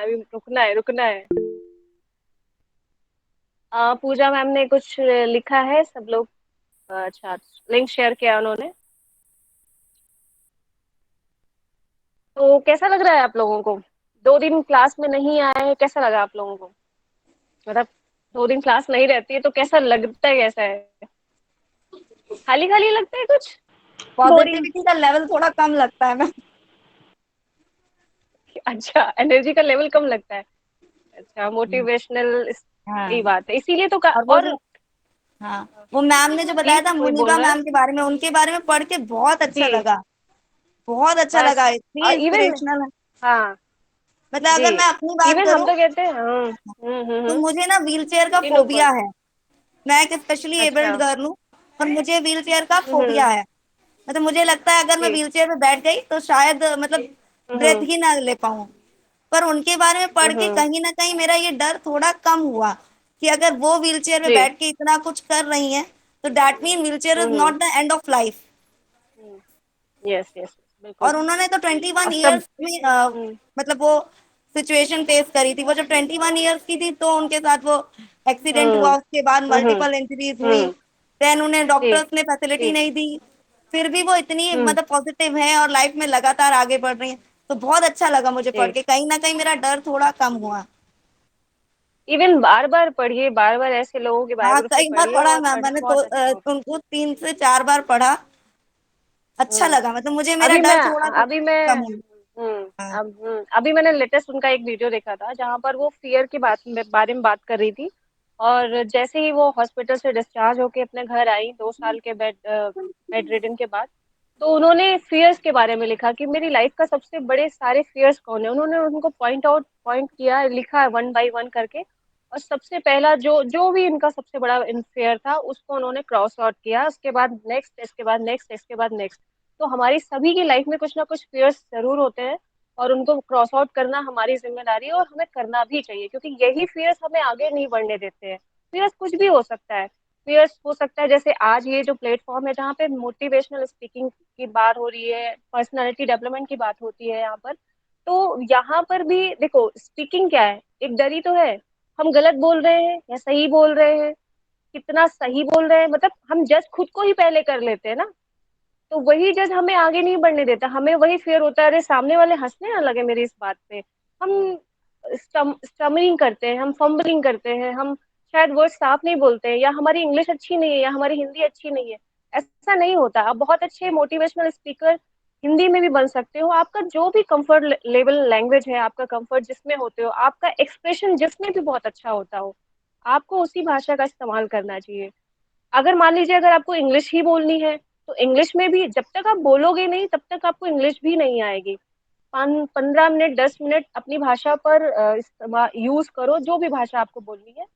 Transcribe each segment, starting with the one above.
अभी रुकना है, रुकना है। पूजा मैम ने कुछ लिखा है, सब लोग। अच्छा, लिंक शेयर किया उन्होंने। तो कैसा लग रहा है आप लोगों को? 2 दिन क्लास में नहीं आए हैं, कैसा लगा आप लोगों को? मतलब 2 दिन क्लास नहीं रहती है तो कैसा लगता है, कैसा है? खाली खाली लगता है कुछ? बोरिंग? पॉजिटिविटी का लेवल थोड़ा कम लगता है मैम। अच्छा, एनर्जी का लेवल कम लगता है। अच्छा, मोटिवेशनल। हाँ। यही बात है, इसीलिए तो और वो और। जो, हाँ, वो मैम ने जो जी, बताया था कोई बोल मुनिबा रहा है? मैम के बारे में, उनके बारे में पढ़ के बहुत अच्छा जी। लगा। बहुत अच्छा बस। लगा, इतनी इवन। इंस्पिरेशनल है। हाँ। मतलब जी। अगर मैं अपनी बात इवन हम करूं, तो कहते हैं, तो मुझे ना व्हील चेयर का जी, लोग फोबिया बोल। है। मैं एक स्पेशली एबल्ड अच्छा। गर्ल हूँ, और मुझे व्हील चेयर का हम्म। फोबिया है। मतलब मुझे लगता है अगर मैं जी। व्हील चेयर में बैठ गई तो शायद मतलब ब्रेथ हम्म। ही ना ले पाऊं। पर उनके बारे में पढ़ के हम्म। कहीं ना कहीं मेरा ये डर थोड़ा कम हुआ, कि अगर वो व्हील चेयर में जी। बैठ के इतना कुछ कर रही हैं, तो that mean wheel chair is hmm. Not the end of life. Yes, yes, बिल्कुल। और उन्होंने तो 21 अब सब। ईयर्स में हम्म। मतलब वो सिचुएशन फेस करी थी। वो जब 21 ईयर्स की थी तो उनके साथ वो एक्सीडेंट हम्म। हुआ, उसके बाद हम्म। मल्टीपल इंजरीज हुई। हम्म। देन उन्हें जी। डॉक्टर्स ने फैसिलिटी जी। नहीं दी। फिर भी वो इतनी हम्म। मतलब पॉजिटिव है और लाइफ में लगातार आगे बढ़ रही है। तो बहुत अच्छा लगा मुझे पढ़ जी। के, कहीं ना कहीं मेरा डर थोड़ा कम हुआ। इवन बार बार पढ़िए, बार बार ऐसे लोगों की हाँ, बायोग्राफी कई बार पढ़िए पढ़ा और मैम पढ़ना मैंने तो, बहुत अच्छा होगा। उनको 3 से 4 बार पढ़ा। अच्छा हम्म। लगा, मतलब मुझे मेरा अभी मैं डर थोड़ा सा अभी मैं कम हुआ। हाँ। अभी मैंने लेटेस्ट उनका एक वीडियो देखा था जहां पर वो फियर की बारे में बात कर रही थी। और जैसे ही वो हॉस्पिटल से डिस्चार्ज होके अपने घर आई 2 साल के बेड रिडन के बाद, तो उन्होंने फियर्स के बारे में लिखा कि मेरी लाइफ का सबसे बड़े सारे फियर्स कौन है। उन्होंने उनको पॉइंट किया, लिखा है वन बाय वन करके। और सबसे पहला जो जो भी इनका सबसे बड़ा फेयर था उसको उन्होंने क्रॉस आउट किया। उसके बाद नेक्स्ट, इसके बाद नेक्स्ट, इसके बाद नेक्स्ट। तो हमारी सभी की लाइफ में कुछ ना कुछ फियर्स जरूर होते हैं, और उनको क्रॉस आउट करना हमारी जिम्मेदारी है और हमें करना भी चाहिए, क्योंकि यही फियर्स हमें आगे नहीं बढ़ने देते हैं। फियर्स कुछ भी हो सकता है। फियर्स हो सकता है जैसे आज ये जो प्लेटफॉर्म है जहाँ पे मोटिवेशनल स्पीकिंग की बात हो रही है, पर्सनालिटी डेवलपमेंट की बात होती है यहाँ पर। तो यहाँ पर भी देखो, स्पीकिंग क्या है, एक डर ही तो है। हम गलत बोल रहे हैं या सही बोल रहे हैं, कितना सही बोल रहे हैं, मतलब हम जज खुद को ही पहले कर लेते हैं ना। तो वही जज हमें आगे नहीं बढ़ने देता, हमें वही फियर होता है, अरे सामने वाले हंसने ना लगे मेरी इस बात पे। हम स्टमरिंग करते हैं, हम फंबलिंग करते हैं, हम शायद वर्ड साफ नहीं बोलते हैं, या हमारी इंग्लिश अच्छी नहीं है, या हमारी हिंदी अच्छी नहीं है। ऐसा नहीं होता, आप बहुत अच्छे मोटिवेशनल स्पीकर हिंदी में भी बन सकते हो। आपका जो भी कंफर्ट लेवल लैंग्वेज है, आपका कंफर्ट जिसमें होते हो, आपका एक्सप्रेशन जिसमें भी बहुत अच्छा होता हो, आपको उसी भाषा का इस्तेमाल करना चाहिए। अगर मान लीजिए अगर आपको इंग्लिश ही बोलनी है, तो इंग्लिश में भी जब तक आप बोलोगे नहीं तब तक आपको इंग्लिश भी नहीं आएगी। 15 मिनट 10 मिनट अपनी भाषा पर इस्तेमाल यूज करो, जो भी भाषा आपको बोलनी है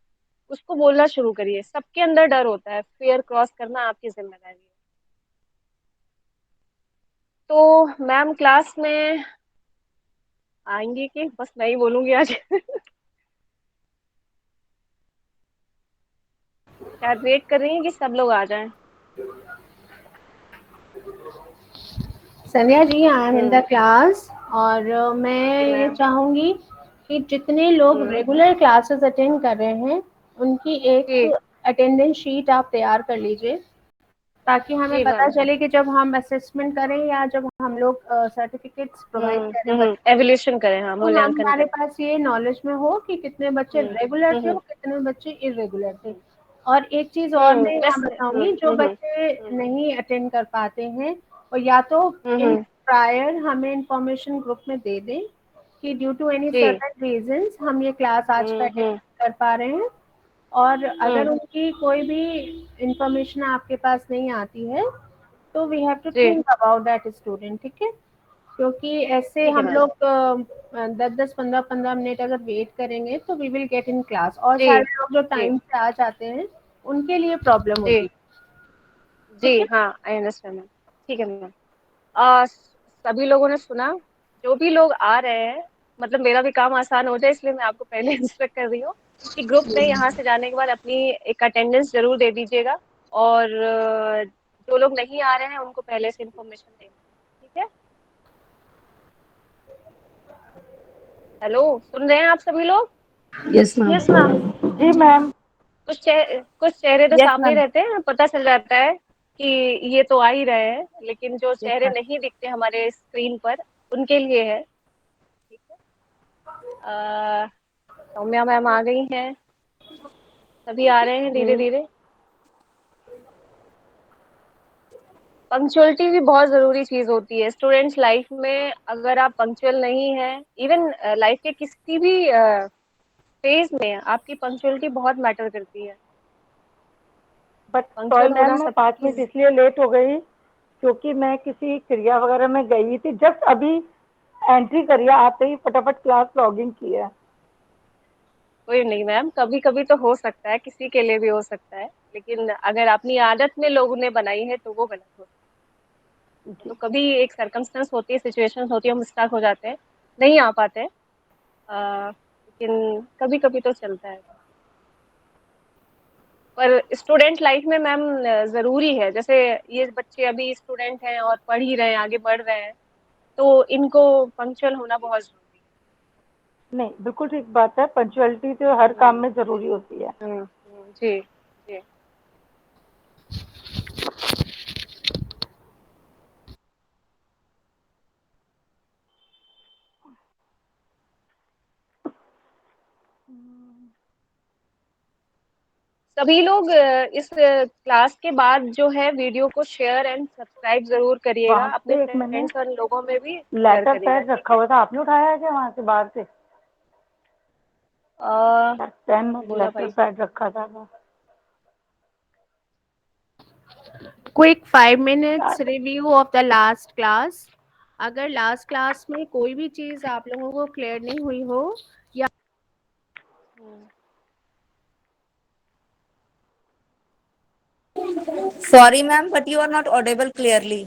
उसको बोलना शुरू करिए। सबके अंदर डर होता है, फियर क्रॉस करना आपकी जिम्मेदारी है। तो मैम क्लास में आएंगी कि बस मैं ही बोलूंगी आज? शायद वेट कर रही हैं कि सब लोग आ जाएं। Sandhya ji, I am in the hmm. Class. और मैं जी ये मैम। चाहूँगी कि जितने लोग हम्म। रेगुलर क्लासेस अटेंड कर रहे हैं उनकी एक जी। अटेंडेंस शीट आप तैयार कर लीजिए, ताकि हमें जी पता मैम। चले कि जब हम असेसमेंट करें या जब हम लोग सर्टिफिकेट्स प्रोवाइड करें बच्चों को, एवोल्यूशन करें, हाँ, तो मूल्यांकन हमारे करें। पास ये नॉलेज में हो कि कितने बच्चे हम्म। रेगुलर थे हम्म। और कितने बच्चे इरेगुलर थे। हम्म। और एक चीज़ और मैं यहाँ वैसे। बताऊंगी, जो बच्चे हम्म। नहीं अटेंड कर पाते हैं और या तो इन हम्म। प्रायर हमें इंफॉर्मेशन ग्रुप में दे दें कि ड्यू टू एनी जी। सर्टेन रीजंस हम ये क्लास आज का अटेंड हम्म। कर पा रहे हैं। और अगर हम्म। उनकी कोई भी इंफॉर्मेशन आपके पास नहीं आती है, तो वी हैव टू जी। थिंक अबाउट दैट स्टूडेंट, ठीक है? क्योंकि ऐसे ठीक है हम मैम। लोग 10-10 15-15 मिनट अगर वेट करेंगे तो we will get in class, और जी। सारे लोग जो जी। टाइम से आ जाते हैं उनके लिए प्रॉब्लम जी। होगी। जी ठीक है। हाँ, आई अंडरस्टैंड मैम। ठीक है मैम। सभी लोगों ने सुना? जो भी लोग आ रहे हैं, मतलब मेरा भी काम आसान हो जाए इसलिए मैं आपको पहले इंस्ट्रक्ट कर रही हूँ कि ग्रुप में यहाँ से जाने के बाद अपनी एक अटेंडेंस जरूर दे दीजिएगा। और जो लोग नहीं आ रहे हैं उनको पहले से इन्फॉर्मेशन देना। ठीक है? हेलो, सुन रहे हैं आप सभी लोग? Yes ma'am. Yes ma'am. जी मैम। कुछ चेहरे तो यस सामने मैम। रहते हैं, पता चल जाता है कि ये तो आ ही रहे हैं, लेकिन जो यस चेहरे मैम। नहीं दिखते हमारे स्क्रीन पर, उनके लिए है। ठीक है। सौम्या मैम आ गई हैं, सभी आ रहे हैं धीरे जी। धीरे। पंक्चुअलिटी भी बहुत जरूरी चीज होती है स्टूडेंट्स लाइफ में। अगर आप पंक्चुअल नहीं है, इवन लाइफ के किसी भी फेज में आपकी पंक्चुअलिटी बहुत मैटर करती है। बट सॉरी पंक्चुअल मैम, होना मैं सबकी 5 मिनट इसलिए लेट हो गई क्योंकि मैं किसी क्रिया वगैरह में गई थी, जस्ट अभी एंट्री करी है, आते ही फटाफट क्लास लॉगिन की है। कोई नहीं मैम, कभी कभी तो हो सकता है, किसी के लिए भी हो सकता है, लेकिन अगर अपनी आदत में लोगों ने बनाई है तो वो गलत होता है। तो जी। कभी एक सर्कमस्टेंस होती है, सिचुएशंस होती है, हम स्टक हो जाते हैं, नहीं आ पाते हैं। लेकिन कभी कभी तो चलता है। पर स्टूडेंट लाइफ में मैम जरूरी है, जैसे ये बच्चे अभी स्टूडेंट हैं और पढ़ ही रहे हैं, आगे बढ़ रहे हैं, तो इनको पंक्चुअल होना बहुत जरूरी नहीं, बिल्कुल ठीक बात है, पंचुअलिटी तो हर है। काम में जरूरी होती है। जी जी। सभी लोग इस क्लास के बाद जो है वीडियो को शेयर एंड सब्सक्राइब जरूर करिएगा, वहां अपने पे एक मैंने फ्रेंड्स और लोगों में भी शेयर लेटर करिएगा। पैड ठीक रखा है। हुआ था, आपने उठाया है क्या वहां से बाहर से? अ, पेन और बोला लेटर भाई। पैड रखा था। Quick 5 minutes review of the last class. अगर लास्ट क्लास में कोई भी चीज आप लोगों को क्लियर नहीं हुई हो या Sorry, ma'am, but you are not audible clearly.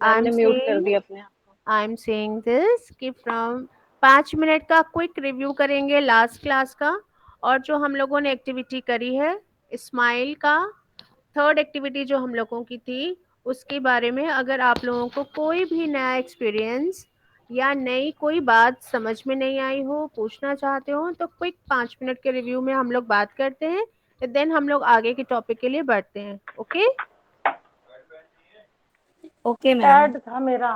Ma'am I am ने म्यूट कर सेइंग दिया अपने आप को। आई एम सेइंग दिस कि फ्रॉम 5 मिनट का क्विक रिव्यू करेंगे लास्ट क्लास का। और जो हम लोगों ने एक्टिविटी करी है स्माइल का, थर्ड एक्टिविटी जो हम लोगों की थी, उसके बारे में अगर आप लोगों को कोई भी नया एक्सपीरियंस या नई कोई बात समझ में नहीं आई हो, पूछना चाहते हो, तो क्विक 5 मिनट के रिव्यू में हम लोग बात करते हैं, देन हम लोग आगे के टॉपिक के लिए बढ़ते हैं। Okay Okay, ma'am. पैड था मेरा।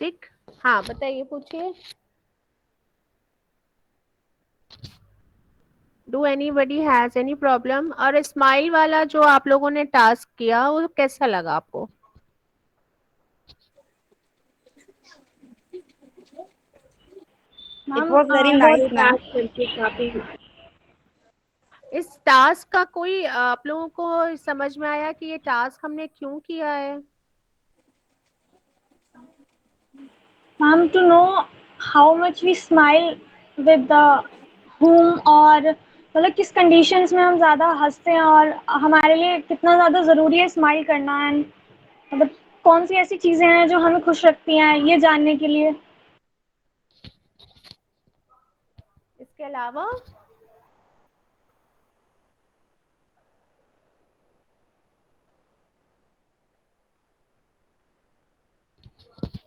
ठीक। हाँ बताइए, पूछिए। Do anybody has any problem? और स्माइल वाला जो आप लोगों ने टास्क किया वो कैसा लगा आपको? It मैम was very वो nice, ma'am. टास्क करके काफी, इस टास्क का कोई आप लोगों को समझ में आया कि ये टास्क हमने क्यों किया है? Ma'am, to know how much we smile with the whom, और मतलब किस कंडीशंस में हम ज़्यादा हंसते हैं और हमारे लिए कितना ज़्यादा ज़रूरी है स्माइल करना, एंड मतलब कौन सी ऐसी चीज़ें हैं जो हमें खुश रखती हैं, ये जानने के लिए। इसके अलावा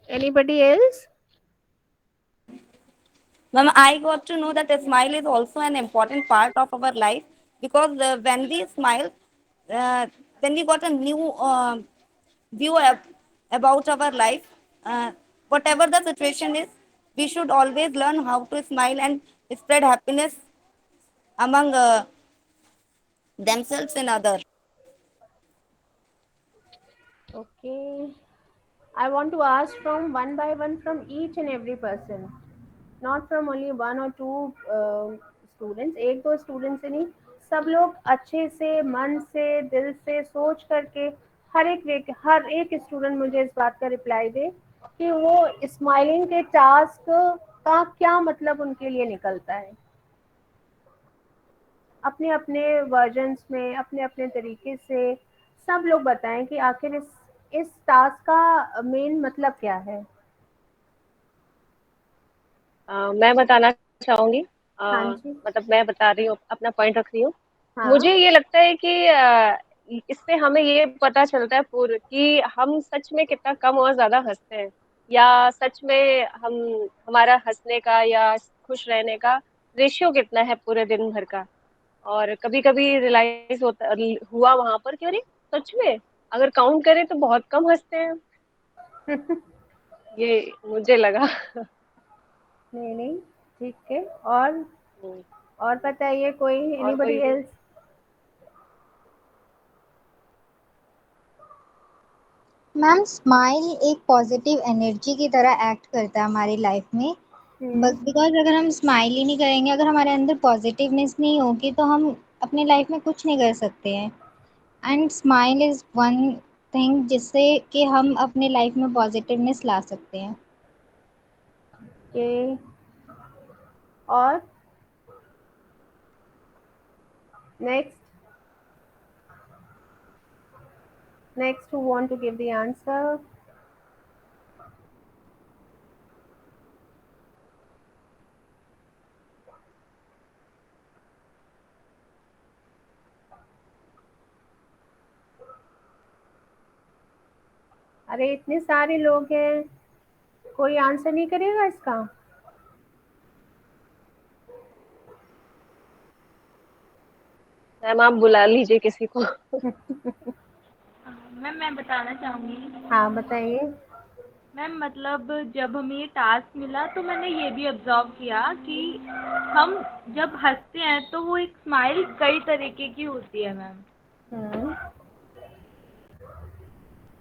anybody else? Ma'am, I got to know that a smile is also an important part of our life because when we smile, uh, then we got a new view about our life. Whatever the situation is, we should always learn how to smile and spread happiness among themselves and others. Okay, I want to ask from one by one from each and every person, not from only one और to students, एक दो student से नहीं, सब लोग अच्छे से मन से दिल से सोच करके हर एक स्टूडेंट मुझे इस बात का रिप्लाई दे कि वो स्माइलिंग के टास्क का क्या मतलब उनके लिए निकलता है। अपने अपने वर्जन्स में अपने अपने तरीके से सब लोग बताएं कि आखिर इस टास्क का मेन मतलब क्या है। मैं बताना चाहूंगी। हाँ जी। मतलब मैं बता रही हूँ, अपना पॉइंट रख रही हूँ। हाँ। मुझे ये लगता है कि इससे हमें ये पता चलता है पूर्व कि हम सच में कितना कम और ज्यादा हंसते हैं। या सच में हम हमारा हंसने का या खुश रहने का रेशियो कितना है पूरे दिन भर का। और कभी कभी रियलाइज होता हुआ वहां पर कि अरे सच में अगर काउंट करें तो बहुत कम हंसते हैं। ये मुझे लगा। नहीं नहीं, ठीक है। और हम्म, बताइए कोई, और एनीबॉडी कोई। एल्स? मैम स्माइल एक पॉजिटिव एनर्जी की तरह एक्ट करता है हमारी लाइफ में। बस बिकॉज अगर हम स्माइल ही नहीं करेंगे, अगर हमारे अंदर पॉजिटिवनेस नहीं होगी तो हम अपनी लाइफ में कुछ नहीं कर सकते हैं। And smile is one thing जिससे कि हम अपने लाइफ में पॉजिटिवनेस ला सकते हैं। के और next, who want to give the answer? अरे इतने सारे लोग हैं, कोई आंसर नहीं करेगा इसका? मैम आप बुला लीजिए किसी को। मैम मैं बताना चाहूँगी। हाँ बताइए। मैम मतलब जब हमें ये टास्क मिला तो मैंने ये भी ऑब्जर्व किया कि हम जब हंसते हैं तो वो एक स्माइल कई तरीके की होती है मैम। हम्म,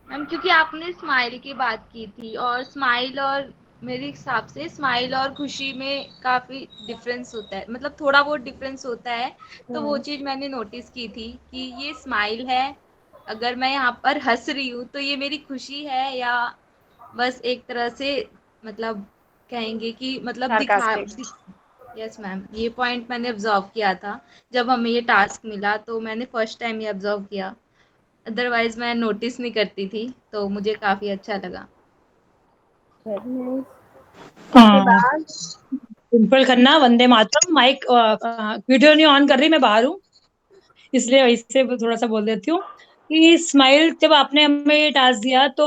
मैम क्योंकि आपने स्माइल की बात की थी और स्माइल और मेरे हिसाब से स्माइल और खुशी में काफ़ी डिफरेंस होता है, मतलब थोड़ा बहुत डिफरेंस होता है। तो वो चीज़ मैंने नोटिस की थी कि ये स्माइल है, अगर मैं यहाँ पर हंस रही हूँ तो ये मेरी खुशी है या बस एक तरह से मतलब कहेंगे कि मतलब सार्कास्टिक। यस मैम, ये पॉइंट मैंने ऑब्जर्व किया था जब हमें ये टास्क मिला, तो मैंने फर्स्ट टाइम ये ऑब्जर्व किया। अदरवाइज मैं नोटिस नहीं करती थी, तो मुझे काफ़ी अच्छा लगा। Very nice. उसके हाँ, बाद simple Khanna, Vande Mataram. Mic video नहीं ऑन कर रही, मैं बाहर हूँ, इसलिए इससे थोड़ा सा बोल देती हूँ कि स्माइल जब आपने हमें ये टास्क दिया तो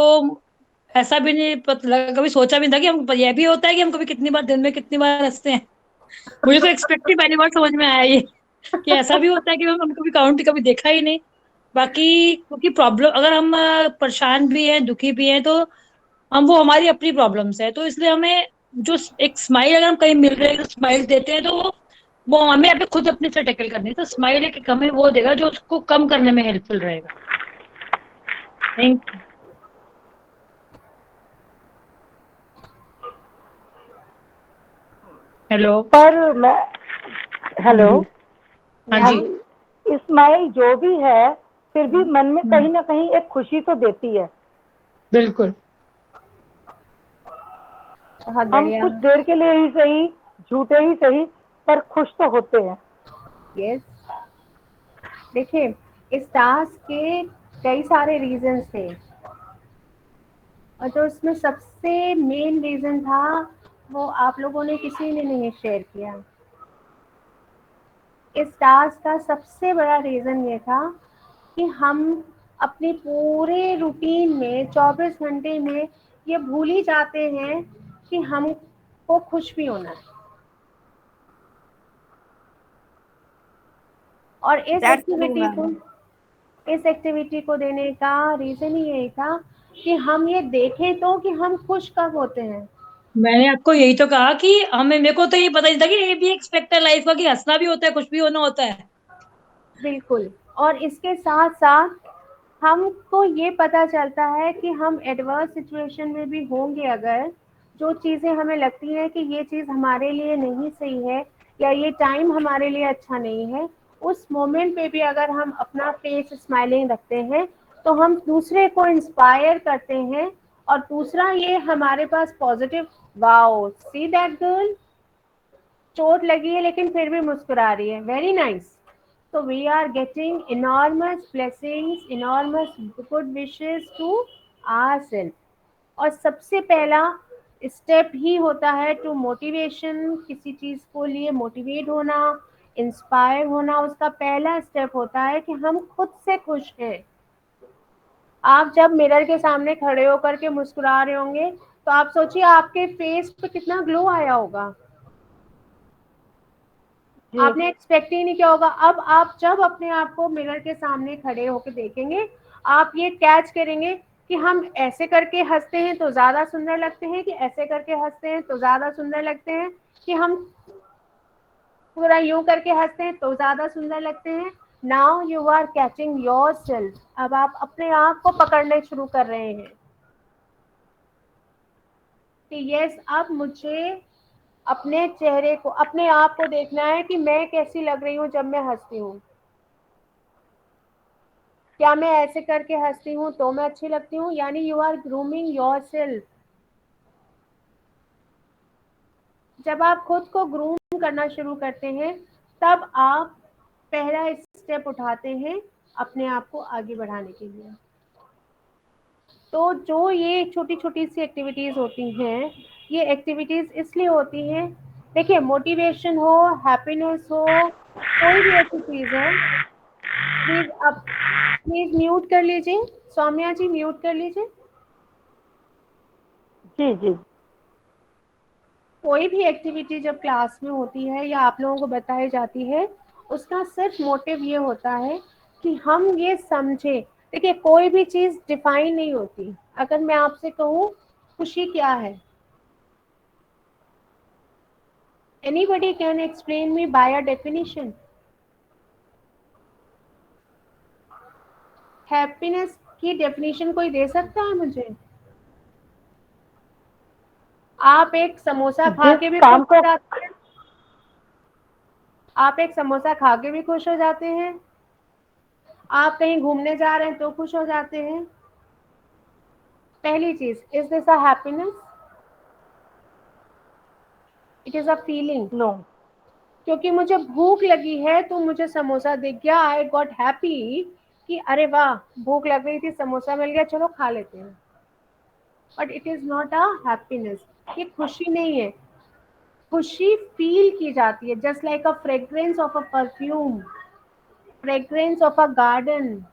ऐसा भी नहीं पता लगा, कभी सोचा भी नहीं था कि हम ये भी होता है कि हम कभी कितनी बार दिन में कितनी बार हंसते हैं। मुझे तो एक्सपेक्ट ही पहली बार समझ में आया ये कि ऐसा भी होता है कि हम कभी काउंट कभी देखा ही नहीं। बाकी क्योंकि प्रॉब्लम, अगर हम परेशान भी हैं दुखी भी हैं तो हम, वो हमारी अपनी प्रॉब्लम्स है, तो इसलिए हमें जो एक स्माइल, अगर हम कहीं मिल रहे हैं तो स्माइल देते हैं तो वो हमें अभी खुद अपने से टैकल करनी है। तो स्माइल एक हमें वो देगा जो उसको कम करने में हेल्पफुल रहेगा। Thank you. हेलो। पर मैं, हाँ हेलो, जी। हाँ हाँ जी। जी, स्माइल जो भी है फिर भी मन में हम्म, कहीं ना कहीं एक खुशी तो देती है। बिल्कुल। बहुत हम बढ़िया। कुछ देर के लिए ही सही, झूठे ही सही, पर खुश तो होते हैं। यस, देखिए इस टास्क के कई सारे रीजंस थे, और जो इसमें सबसे मेन रीजन था वो आप लोगों ने किसी ने नहीं शेयर किया। इस टास्क का सबसे बड़ा रीजन ये था कि हम अपने पूरे रूटीन में 24 घंटे में ये भूल ही जाते हैं कि हमको खुश भी होना है। और That's true, ma'am. इस एक्टिविटी को देने का रीजन ही यही था कि हम ये देखें तो कि हम खुश कब होते हैं। मैंने आपको यही तो कहा कि हमें, मेरे को तो ये पता नहीं था कि ये भी एक्सपेक्ट है लाइफ का कि हंसना भी होता है, कुछ भी होना होता है। बिल्कुल। और इसके साथ साथ हमको ये पता चलता है कि हम एडवर्स सिचुएशन में भी होंगे, अगर जो चीज़ें हमें लगती हैं कि ये चीज़ हमारे लिए नहीं सही है या ये टाइम हमारे लिए अच्छा नहीं है, उस मोमेंट पे भी अगर हम अपना फेस स्माइलिंग रखते हैं तो हम दूसरे को इंस्पायर करते हैं। और दूसरा ये हमारे पास positive, wow see that girl, चोट लगी है लेकिन फिर भी मुस्कुरा रही है, very nice. So we are getting enormous blessings, enormous good wishes to ourselves. और सबसे पहला स्टेप ही होता है टू मोटिवेशन, किसी चीज़ को लिए मोटिवेट होना, इंस्पायर होना, उसका पहला स्टेप होता है कि हम खुद से खुश हैं। आप जब मिरर के सामने खड़े होकर के मुस्कुरा रहे होंगे तो आप सोचिए आपके फेस पे कितना ग्लो आया होगा, जी आपने एक्सपेक्ट ही नहीं किया होगा। अब आप जब अपने आप को मिरर के सामने खड़े होकर देखेंगे, आप ये कैच करेंगे कि हम ऐसे करके हंसते हैं तो ज्यादा सुंदर लगते हैं, कि ऐसे करके हंसते हैं तो ज्यादा सुंदर लगते हैं, कि हम पूरा यूं करके हंसते हैं तो ज्यादा सुंदर लगते हैं। Now you are catching yourself, अब आप अपने आप को पकड़ने शुरू कर रहे हैं कि यस, अब मुझे अपने चेहरे को, अपने आप को देखना है कि मैं कैसी लग रही हूँ जब मैं हंसती हूँ। क्या मैं ऐसे करके हंसती हूँ तो मैं अच्छी लगती हूँ? यानी you are grooming yourself. जब आप खुद को ग्रूम करना शुरू करते हैं, तब आप पहला स्टेप उठाते हैं अपने आप को आगे बढ़ाने के लिए। तो जो ये छोटी छोटी सी एक्टिविटीज होती हैं, ये एक्टिविटीज इसलिए होती हैं, देखिए मोटिवेशन हो, हैप्पीनेस हो, कोई भी ऐसी चीज है, प्लीज आप प्लीज म्यूट कर लीजिए, सौम्या जी म्यूट कर लीजिए। जी जी कोई भी एक्टिविटी जब क्लास में होती है या आप लोगों को बताई जाती है, उसका सिर्फ मोटिव ये होता है कि हम ये समझे। देखिए कोई भी चीज डिफाइन नहीं होती। अगर मैं आपसे कहूँ खुशी क्या है, anybody can explain me by a definition. Happiness की डेफिनेशन कोई दे सकता है मुझे? आप एक समोसा खा जिस के भी खुश काम हो को जाते हैं, आप एक समोसा खा के भी खुश हो जाते हैं, आप कहीं घूमने जा रहे हैं तो खुश हो जाते हैं। पहली चीज, is this a happiness? It is a feeling. No क्योंकि मुझे भूख लगी है तो मुझे समोसा दिख गया, आई गॉट हैप्पी कि अरे वाह, भूख लग रही थी, समोसा मिल गया, चलो खा लेते हैं। But it is not a happiness, ये खुशी नहीं है। खुशी फील की जाती है, just like a fragrance of a perfume, fragrance of a garden.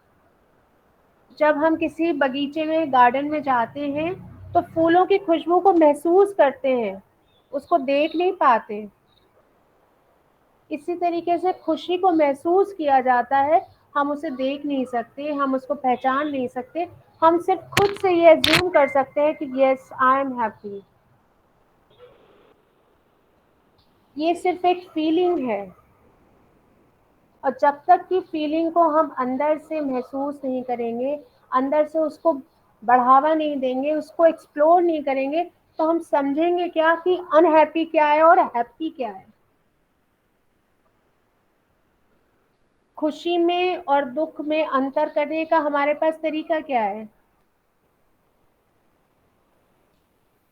जब हम किसी बगीचे में, गार्डन में जाते हैं तो फूलों की खुशबू को महसूस करते हैं, उसको देख नहीं पाते। इसी तरीके से खुशी को महसूस किया जाता है, हम उसे देख नहीं सकते, हम उसको पहचान नहीं सकते, हम सिर्फ खुद से ये अज्यूम कर सकते हैं कि यस आई एम हैप्पी। ये सिर्फ एक फीलिंग है, और जब तक कि फीलिंग को हम अंदर से महसूस नहीं करेंगे, अंदर से उसको बढ़ावा नहीं देंगे, उसको एक्सप्लोर नहीं करेंगे, तो हम समझेंगे क्या कि अनहैप्पी क्या है और हैप्पी क्या है। खुशी में और दुख में अंतर करने का हमारे पास तरीका क्या है?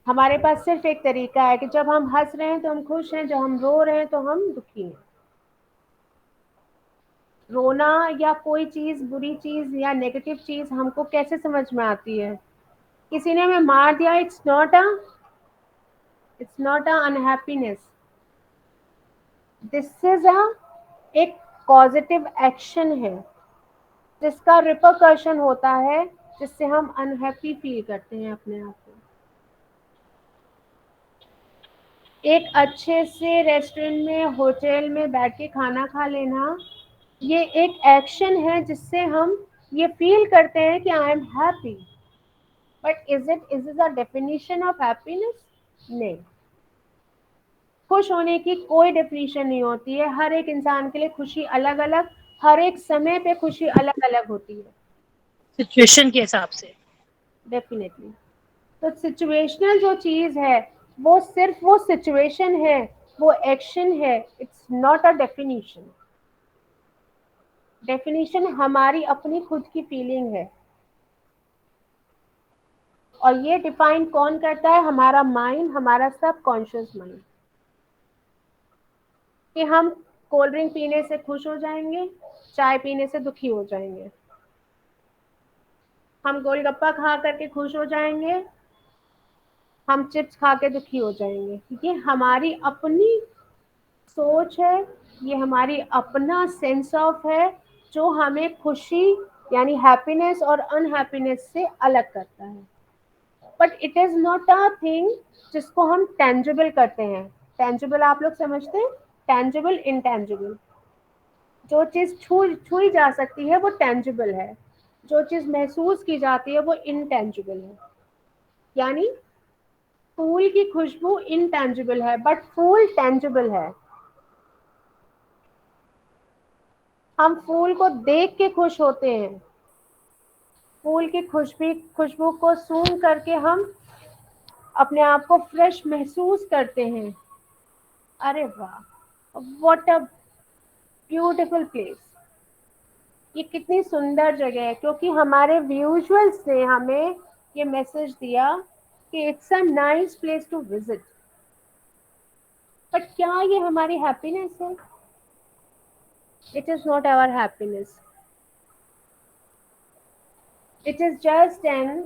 हमारे पास सिर्फ एक तरीका है कि जब हम हंस रहे हैं तो हम खुश हैं, जब हम रो रहे हैं तो हम दुखी हैं। रोना या कोई चीज, बुरी चीज या नेगेटिव चीज हमको कैसे समझ में आती है? किसी ने हमें मार दिया, it's not a unhappiness, this is a एक पॉजिटिव एक्शन है जिसका रिपरकशन होता है, जिससे हम अनहैप्पी फील करते हैं अपने आप को। एक अच्छे से रेस्टोरेंट में, होटल में बैठ के खाना खा लेना, ये एक एक्शन है जिससे हम ये फील करते हैं कि I am happy. But is it a definition of happiness? नहीं। खुश होने की कोई डेफिनेशन नहीं होती है। हर एक इंसान के लिए खुशी अलग अलग, हर एक समय पे खुशी अलग अलग होती है। सिचुएशन के हिसाब से। डेफिनेटली। तो सिचुएशनल जो चीज है, वो सिर्फ वो सिचुएशन है, वो एक्शन है, it's not a definition. Definition हमारी अपनी खुद की फीलिंग है, और ये डिफाइन कौन करता है? हमारा माइंड, हमारा सब कॉन्शियस माइंड। कि हम कोल्ड ड्रिंक पीने से खुश हो जाएंगे, चाय पीने से दुखी हो जाएंगे, हम गोलगप्पा खा करके खुश हो जाएंगे, हम चिप्स खा के दुखी हो जाएंगे। ये हमारी अपनी सोच है, ये हमारी अपना सेंस ऑफ है, जो हमें खुशी यानी हैप्पीनेस और अनहैप्पीनेस से अलग करता है। But it is not a thing जिसको हम टेंजिबल करते हैं। टेंजिबल आप लोग समझते हैं, टेंजिबल इनटेंजिबल। जो चीज छुई जा सकती है वो टेंजिबल है, जो चीज महसूस की जाती है वो इनटेंजिबल है। यानी फूल की खुशबू इनटेंजिबल है बट फूल टेंजिबल है। हम फूल को देख के खुश होते हैं, फूल की खुशबू को सूंघ करके हम अपने आप को फ्रेश महसूस करते हैं। अरे वाह, व्हाट अ ब्यूटीफुल प्लेस। ये कितनी सुंदर जगह है, क्योंकि हमारे विजुअल्स ने हमें ये मैसेज दिया कि it's a nice place to visit. But क्या ये हमारी हैप्पीनेस है? It is not our happiness, it is just an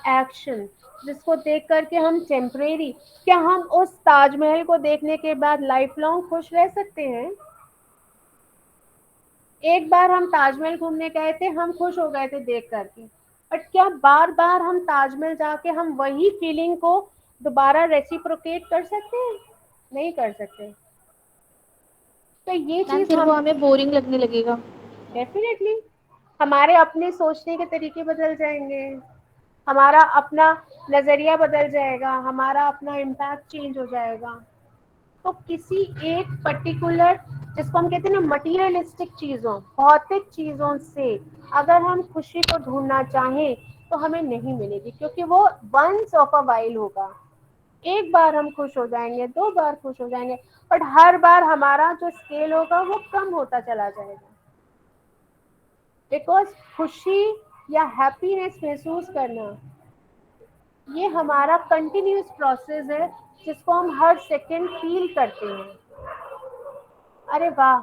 action जिसको देख करके हम टेम्परेरी। क्या हम उस ताजमहल को देखने के बाद लाइफ लॉन्ग खुश रह सकते हैं? एक बार हम ताजमहल घूमने गए थे, हम खुश हो गए थे देख करके, बट क्या बार बार हम ताजमहल जाके हम वही फीलिंग को दोबारा रेसिप्रोकेट कर सकते हैं? नहीं कर सकते। तो ये मैम चीज फिर वो हम हमें बोरिंग लगने लगेगा। डेफिनेटली, हमारे अपने सोचने के तरीके बदल जाएंगे, हमारा अपना नजरिया बदल जाएगा, हमारा अपना इम्पैक्ट चेंज हो जाएगा। तो किसी एक पर्टिकुलर, जिसको हम कहते हैं ना मटीरियलिस्टिक चीजों, भौतिक चीजों से अगर हम खुशी को ढूंढना चाहें तो हमें नहीं मिलेगी, क्योंकि वो वंस ऑफ अ वाइल होगा। एक बार हम खुश हो जाएंगे, 2 बार खुश हो जाएंगे, बट हर बार हमारा जो स्केल होगा वो कम होता चला जाएगा। बिकॉज खुशी या हैप्पीनेस महसूस करना ये हमारा कंटिन्यूस प्रोसेस है, जिसको हम हर सेकंड फील करते हैं। अरे वाह,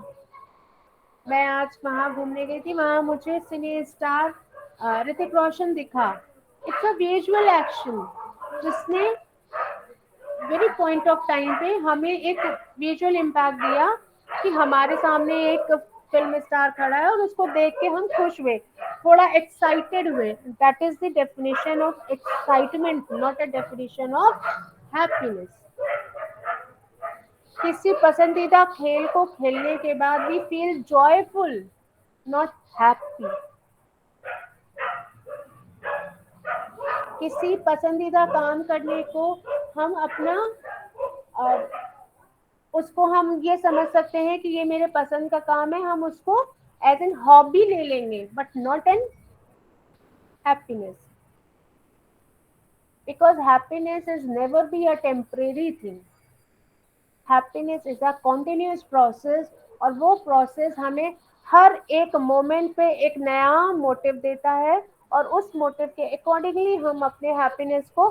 मैं आज वहाँ घूमने गई थी, वहाँ मुझे सिने स्टार ऋतिक रोशन दिखा। इट्स अ विजुअल एक्शन जिसने वेरी पॉइंट ऑफ टाइम पे हमें एक विजुअल इम्पैक्ट दिया कि हमारे सामने एक फिल्म स्टार खड़ा है और उसको देख के हम खुश हुए, थोड़ा एक्साइटेड हुए। That is the definition of excitement, not a definition of happiness. किसी पसंदीदा खेल को खेलने के बाद we feel joyful, not happy. किसी पसंदीदा काम करने को हम अपना उसको हम ये समझ सकते हैं कि ये मेरे पसंद का काम है, हम उसको एज एन हॉबी ले लेंगे, but not an happiness. Because happiness is never be a temporary thing, happiness is a continuous process. और वो प्रोसेस हमें हर एक मोमेंट पे एक नया मोटिव देता है, और उस मोटिव के अकॉर्डिंगली हम अपने हैप्पीनेस को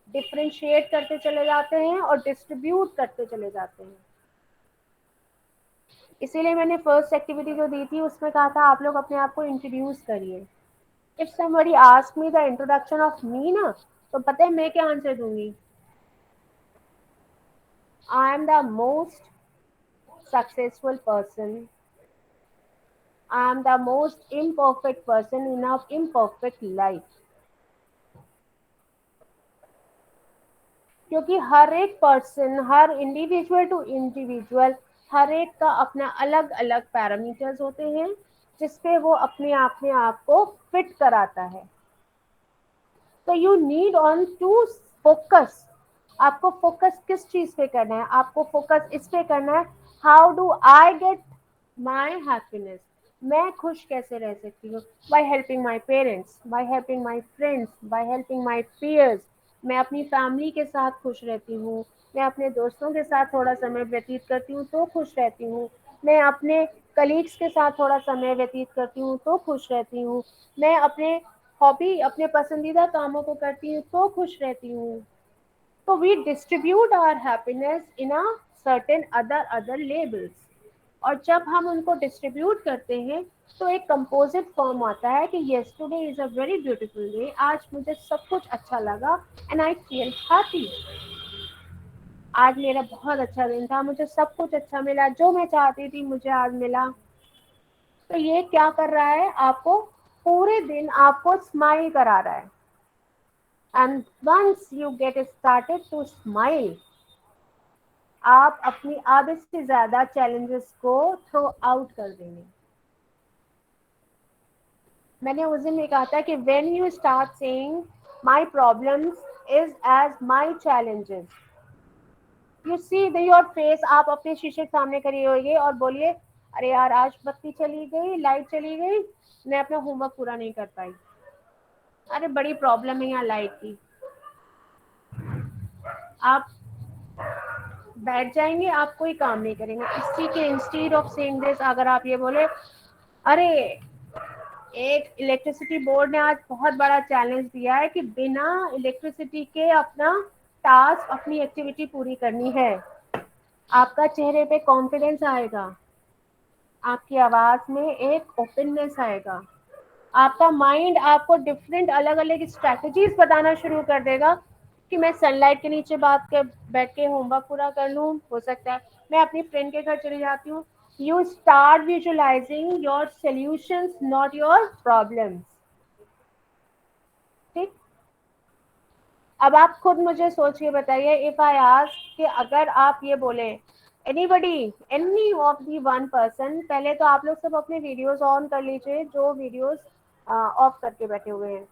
डिफ्रेंशिएट करते चले जाते हैं और डिस्ट्रीब्यूट करते चले जाते हैं। इसीलिए मैंने फर्स्ट एक्टिविटी जो दी थी उसमें कहा था आप लोग अपने आप को इंट्रोड्यूस करिए। If somebody ask me the introduction of me ना, तो पता है मैं क्या आंसर दूंगी? I am the most successful person, I am the most imperfect person in a imperfect life. क्योंकि हर एक पर्सन, हर इंडिविजुअल टू इंडिविजुअल, हर एक का अपना अलग अलग पैरामीटर्स होते हैं जिसपे वो अपने आप में आपको फिट कराता है। तो you need on to focus. आपको फोकस किस चीज पे करना है? आपको फोकस इस पे करना है, how do I get my happiness. मैं खुश कैसे रह सकती हूँ? By helping my parents, by helping my friends, by helping my peers. मैं अपनी फैमिली के साथ खुश रहती हूँ, मैं अपने दोस्तों के साथ थोड़ा समय व्यतीत करती हूँ तो खुश रहती हूँ, मैं अपने कलीग्स के साथ थोड़ा समय व्यतीत करती हूँ तो खुश रहती हूँ, मैं अपने हॉबी, अपने पसंदीदा कामों को करती हूँ तो खुश रहती हूँ। तो we distribute our happiness in a certain other levels. और जब हम उनको डिस्ट्रीब्यूट करते हैं तो एक कंपोजिट फॉर्म आता है कि yes today is a very beautiful day, आज मुझे सब कुछ अच्छा लगा एंड आई फील हैप्पी। आज मेरा बहुत अच्छा दिन था, मुझे सब कुछ अच्छा मिला, जो मैं चाहती थी मुझे आज मिला। तो ये क्या कर रहा है? आपको पूरे दिन आपको स्माइल करा रहा है। And once you get started to smile, आप अपनी आधे से ज्यादा challenges को throw out कर देंगे. मैंने उस दिन ये कहा था कि when you start saying my problems is as my challenges, you see your face, आप अपने शीशे के सामने खड़ी होइए और बोलिए, अरे यार आज बत्ती चली गई, लाइट चली गई, मैं अपना होमवर्क पूरा नहीं कर पाई, अरे बड़ी प्रॉब्लम है यहाँ लाइट की. आप बैठ जाएंगे, आप कोई काम नहीं करेंगे. इसी के इंस्टीड ऑफ सेइंग दिस, अगर आप ये बोले, अरे एक इलेक्ट्रिसिटी बोर्ड ने आज बहुत बड़ा चैलेंज दिया है कि बिना इलेक्ट्रिसिटी के अपना टास्क, अपनी एक्टिविटी पूरी करनी है, आपका चेहरे पे कॉन्फिडेंस आएगा, आपकी आवाज में एक ओपननेस आएगा, आपका माइंड आपको डिफरेंट अलग अलग स्ट्रैटेजीज बताना शुरू कर देगा कि मैं सनलाइट के नीचे बैठ के होमवर्क पूरा कर लूँ, हो सकता है मैं अपनी फ्रेंड के घर चली जाती हूँ. You start visualising your solutions, not your problems. ठीक. अब आप खुद मुझे सोच के बताइए, इफ आई आस्क कि अगर आप ये बोले anybody, any of the one person, पहले तो आप लोग सब अपने वीडियोस ऑन कर लीजिए जो वीडियोस ऑफ करके बैठे हुए हैं.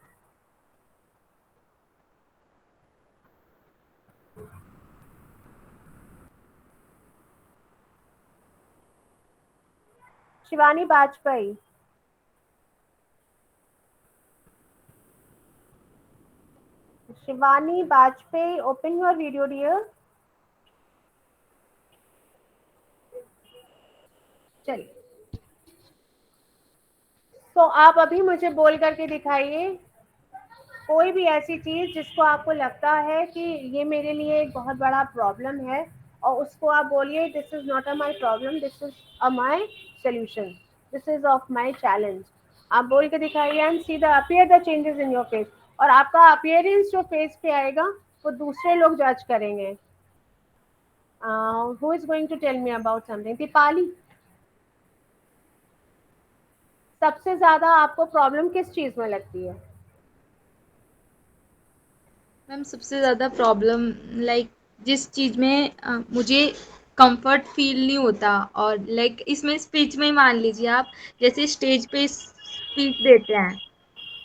Shivani Vajpayee, Shivani Vajpayee, open your video dear. चलिए, तो आप अभी मुझे बोल करके दिखाइए कोई भी ऐसी चीज जिसको आपको लगता है कि ये मेरे लिए एक बहुत बड़ा प्रॉब्लम है, और उसको आप बोलिए, this is not a my problem, this is a my solution, this is of my challenge. आप बोल के दिखाइए and see the appear the changes in your face. और आपका अपीयरेंस जो फेस पे आएगा वो दूसरे लोग जज करेंगे. Who is going to tell me about something? Deepali, सबसे ज्यादा आपको प्रॉब्लम किस चीज में लगती है? मैम सबसे ज़्यादा प्रॉब्लम लाइक जिस चीज़ में मुझे कंफर्ट फील नहीं होता, और लाइक इसमें स्पीच में ही मान लीजिए आप, जैसे स्टेज पे स्पीच देते हैं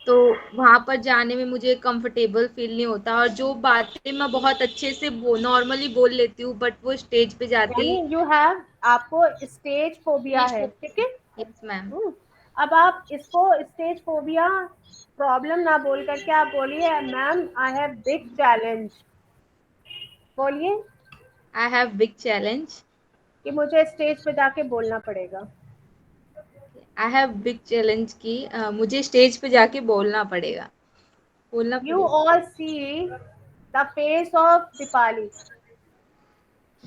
तो वहाँ पर जाने में मुझे कंफर्टेबल फील नहीं होता, और जो बातें मैं बहुत अच्छे से नॉर्मली बोल लेती हूँ बट वो स्टेज पे जाते यानी ही यू हैव, आपको स्टेज फोबिया है, ठीक है. Yes ma'am. अब आप इसको स्टेज फोबिया प्रॉब्लम ना बोल करके आप बोलिए, ma'am I have big challenge. बोलिए आई हैव बिग चैलेंज. कि मुझे स्टेज पे जाके बोलना पड़ेगा. आई हैव बिग चैलेंज की मुझे स्टेज पे जाके बोलना यू पड़ेगा. All see the face of Deepali.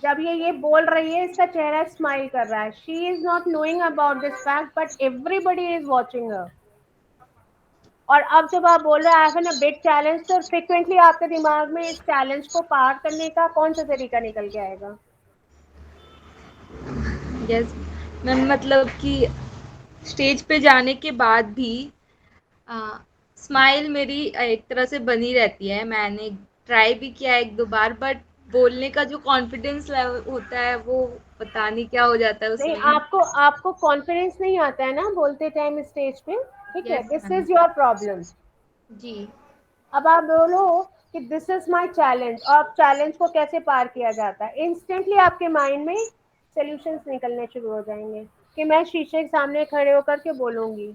जब ये बोल रही है, इसका चेहरा स्माइल कर रहा है. She is not knowing about this fact but everybody is watching her. और अब जब आप बोल रहे हैं I have a big challenge, तो फ्रिक्वेंटली आपके दिमाग में इस चैलेंज को पार करने का कौन सा तरीका निकल के आएगा? यस मैम, मतलब कि स्टेज पे जाने के बाद भी स्माइल मेरी एक तरह से बनी रहती है. मैंने ट्राई भी किया एक दो बार, बट बोलने का जो कॉन्फिडेंस लेवल होता है वो पता नहीं क्या हो जाता है नहीं, उसमें. आपको कॉन्फिडेंस नहीं आता है ना बोलते टाइम स्टेज पे, ठीक है, yes this ma'am. Is your problem. जी. अब आप बोलो कि दिस इज माय चैलेंज, और आप चैलेंज को कैसे पार किया जाता है, इंस्टेंटली आपके माइंड में सॉल्यूशंस निकलने शुरू हो जाएंगे कि मैं शीशे के सामने खड़े होकर के बोलूंगी.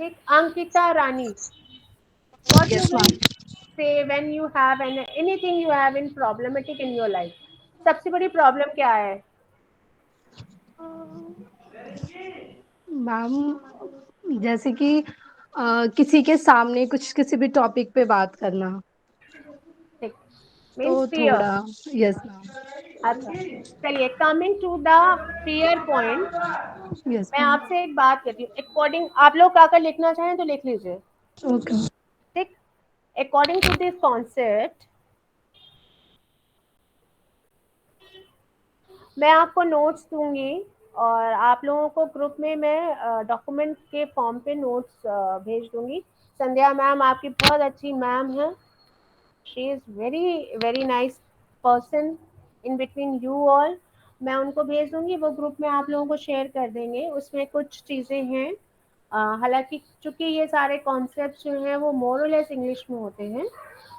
ठीक. अंकिता रानी, what you yes will ma'am. say when you have anything you have in problematic in your life? सबसे बड़ी प्रॉब्लम क्या है? मैम जैसे कि किसी के सामने कुछ किसी भी टॉपिक पे बात करना, ठीक. मीन्स तो फियर. थोड़ा. Yes ma'am. अच्छा, चलिए, coming to the fear point, yes मैं मैम. आपसे एक बात करती हूँ. अकॉर्डिंग, आप लोग अगर लिखना चाहें तो लिख लीजिए. ओके. ठीक. अकॉर्डिंग टू दिस कॉन्सेप्ट, मैं आपको नोट्स दूंगी और आप लोगों को ग्रुप में मैं डॉक्यूमेंट के फॉर्म पे नोट्स भेज दूंगी। संध्या मैम आपकी बहुत अच्छी मैम है, she is very very nice person in between you all. मैं उनको भेज दूंगी, वो ग्रुप में आप लोगों को शेयर कर देंगे। उसमें कुछ चीज़ें हैं, हालांकि चूंकि ये सारे कॉन्सेप्ट जो हैं वो मोर और लेस इंग्लिश में होते हैं।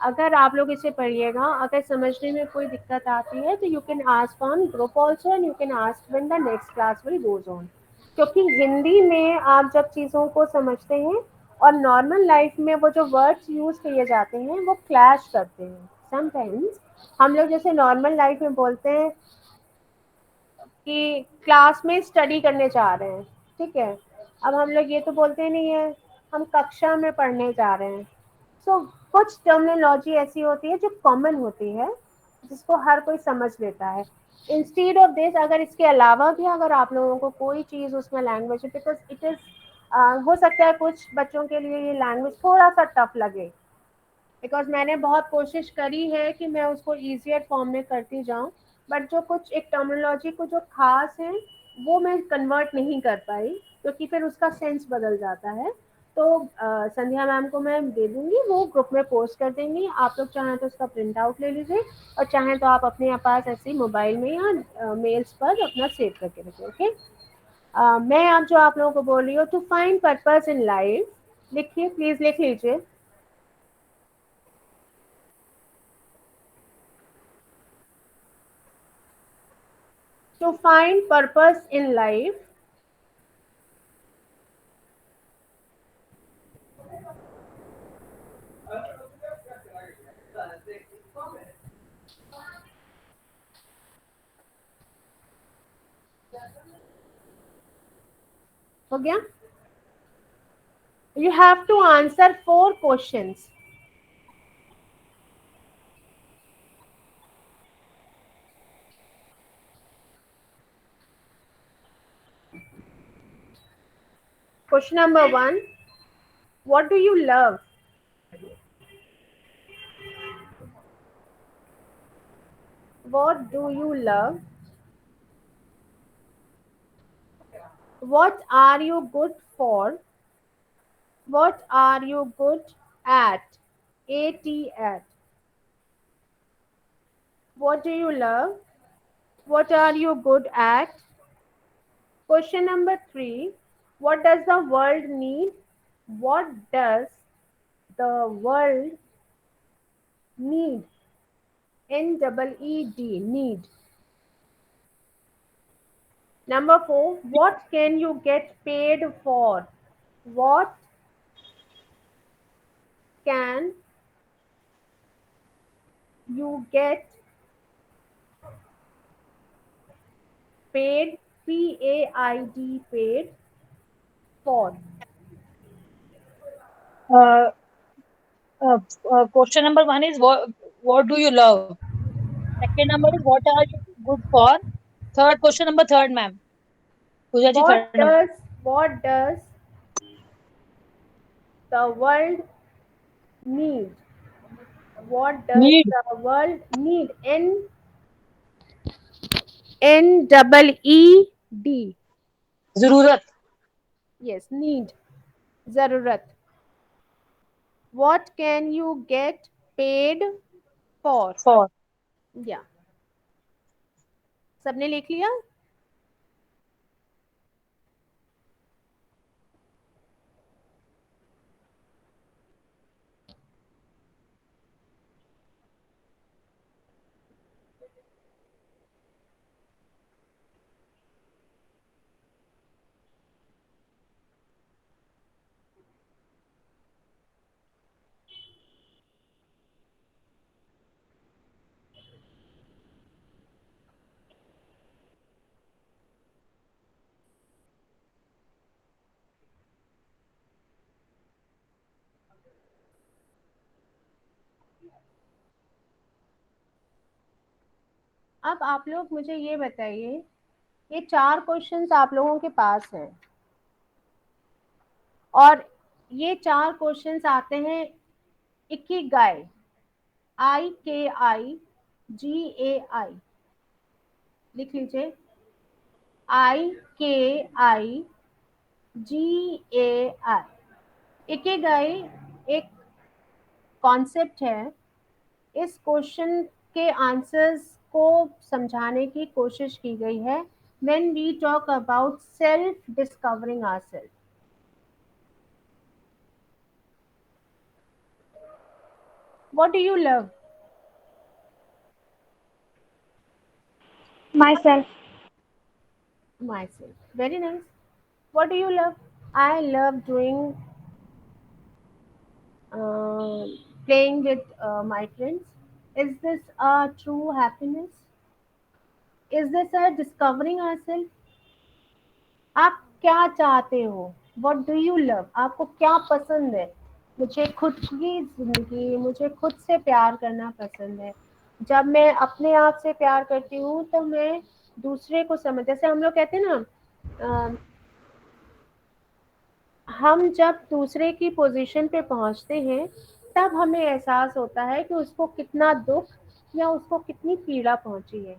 अगर आप लोग इसे पढ़िएगा, अगर समझने में कोई दिक्कत आती है तो you can ask on group also and you can ask when the next class will goes on. क्योंकि हिंदी में आप जब चीज़ों को समझते हैं और नॉर्मल लाइफ में वो जो वर्ड्स यूज़ किए जाते हैं वो क्लैश करते हैं समटाइम्स। हम लोग जैसे नॉर्मल लाइफ में बोलते हैं कि क्लास में स्टडी करने जा रहे हैं, ठीक है। अब हम लोग ये तो बोलते नहीं है, हम कक्षा में पढ़ने जा रहे हैं। सो कुछ टर्मिनोलॉजी ऐसी होती है जो कॉमन होती है, जिसको हर कोई समझ लेता है। इंस्टीड ऑफ दिस, अगर इसके अलावा भी अगर आप लोगों को कोई चीज़ उसमें लैंग्वेज, बिकॉज इट इज़ हो सकता है कुछ बच्चों के लिए ये लैंग्वेज थोड़ा सा टफ लगे, बिकॉज मैंने बहुत कोशिश करी है कि मैं उसको ईजियर फॉर्म में करती जाऊं, बट जो कुछ एक टर्मिनोलॉजी को जो खास है वो मैं कन्वर्ट नहीं कर पाई, क्योंकि फिर उसका सेंस बदल जाता है। तो संध्या मैम को मैं दे दूंगी, वो ग्रुप में पोस्ट कर देंगी। आप लोग चाहें तो उसका प्रिंट आउट ले लीजिए, और चाहें तो आप अपने पास ऐसे ही मोबाइल में या मेल्स पर अपना सेव करके रखें। ओके, मैं अब जो आप लोगों को बोल रही हूँ, to find purpose in life, लिखिए प्लीज, लिख लीजिए। To find purpose in life, हो गया? You have to answer 4 questions. Question number 1, what do you love? What do you love? What are you good for? What are you good at? At. What do you love? What are you good at? Question number 3, what does the world need? What does the world need? Need, need. Number 4, what can you get paid for? What can you get paid, Paid, paid for? Question number 1 is what do you love? Second number is what are you good for? Third question number third, ma'am. Pooja ji, third number. What does the world need? What does Need. the world need? Need. जरूरत. Yes, need. Zarurat. What can you get paid for? For. Yeah. सबने लिख लिया? अब आप लोग मुझे ये बताइए, ये 4 क्वेश्चंस आप लोगों के पास हैं, और ये 4 क्वेश्चंस आते हैं इकिगाई, IKIGAI, लिख लीजिए। IKIGAI। इकिगाई एक कॉन्सेप्ट है। इस क्वेश्चन के आंसर्स को समझाने की कोशिश की गई है when we talk about self discovering ourself. What do you love? Myself. Myself. Very nice. What do you love? I love doing uh, playing with my friends. Is this a true happiness? Is this a discovering ourselves? आप क्या चाहते हो? What do you love? आपको क्या पसंद है? मुझे खुद की जिंदगी, मुझे खुद से प्यार करना पसंद है। जब मैं अपने आप से प्यार करती हूँ तो मैं दूसरे को समझ, जैसे हम लोग कहते हैं ना, हम जब दूसरे की पोजीशन पे पहुंचते हैं तब हमें एहसास होता है कि उसको कितना दुख या उसको कितनी पीड़ा पहुंची है।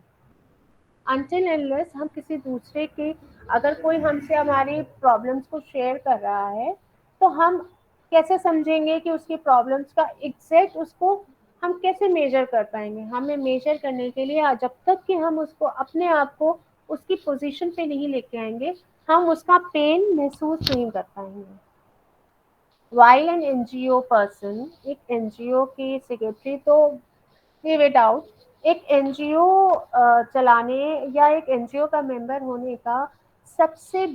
अनटिल अनलेस हम किसी दूसरे के, अगर कोई हमसे हमारी प्रॉब्लम्स को शेयर कर रहा है तो हम कैसे समझेंगे कि उसकी प्रॉब्लम्स का एग्जैक्ट उसको हम कैसे मेजर कर पाएंगे? हमें मेजर करने के लिए जब तक कि हम उसको अपने आप को उसकी पोजीशन पे नहीं लेके आएंगे हम उसका पेन महसूस नहीं कर पाएंगे। वाइल एन एनजीओ पर्सन, एक एनजीओ की सेक्रेटरी, तो लीव इट आउट, एक एनजीओ चलाने या एक एनजीओ का मेंबर होने का सबसे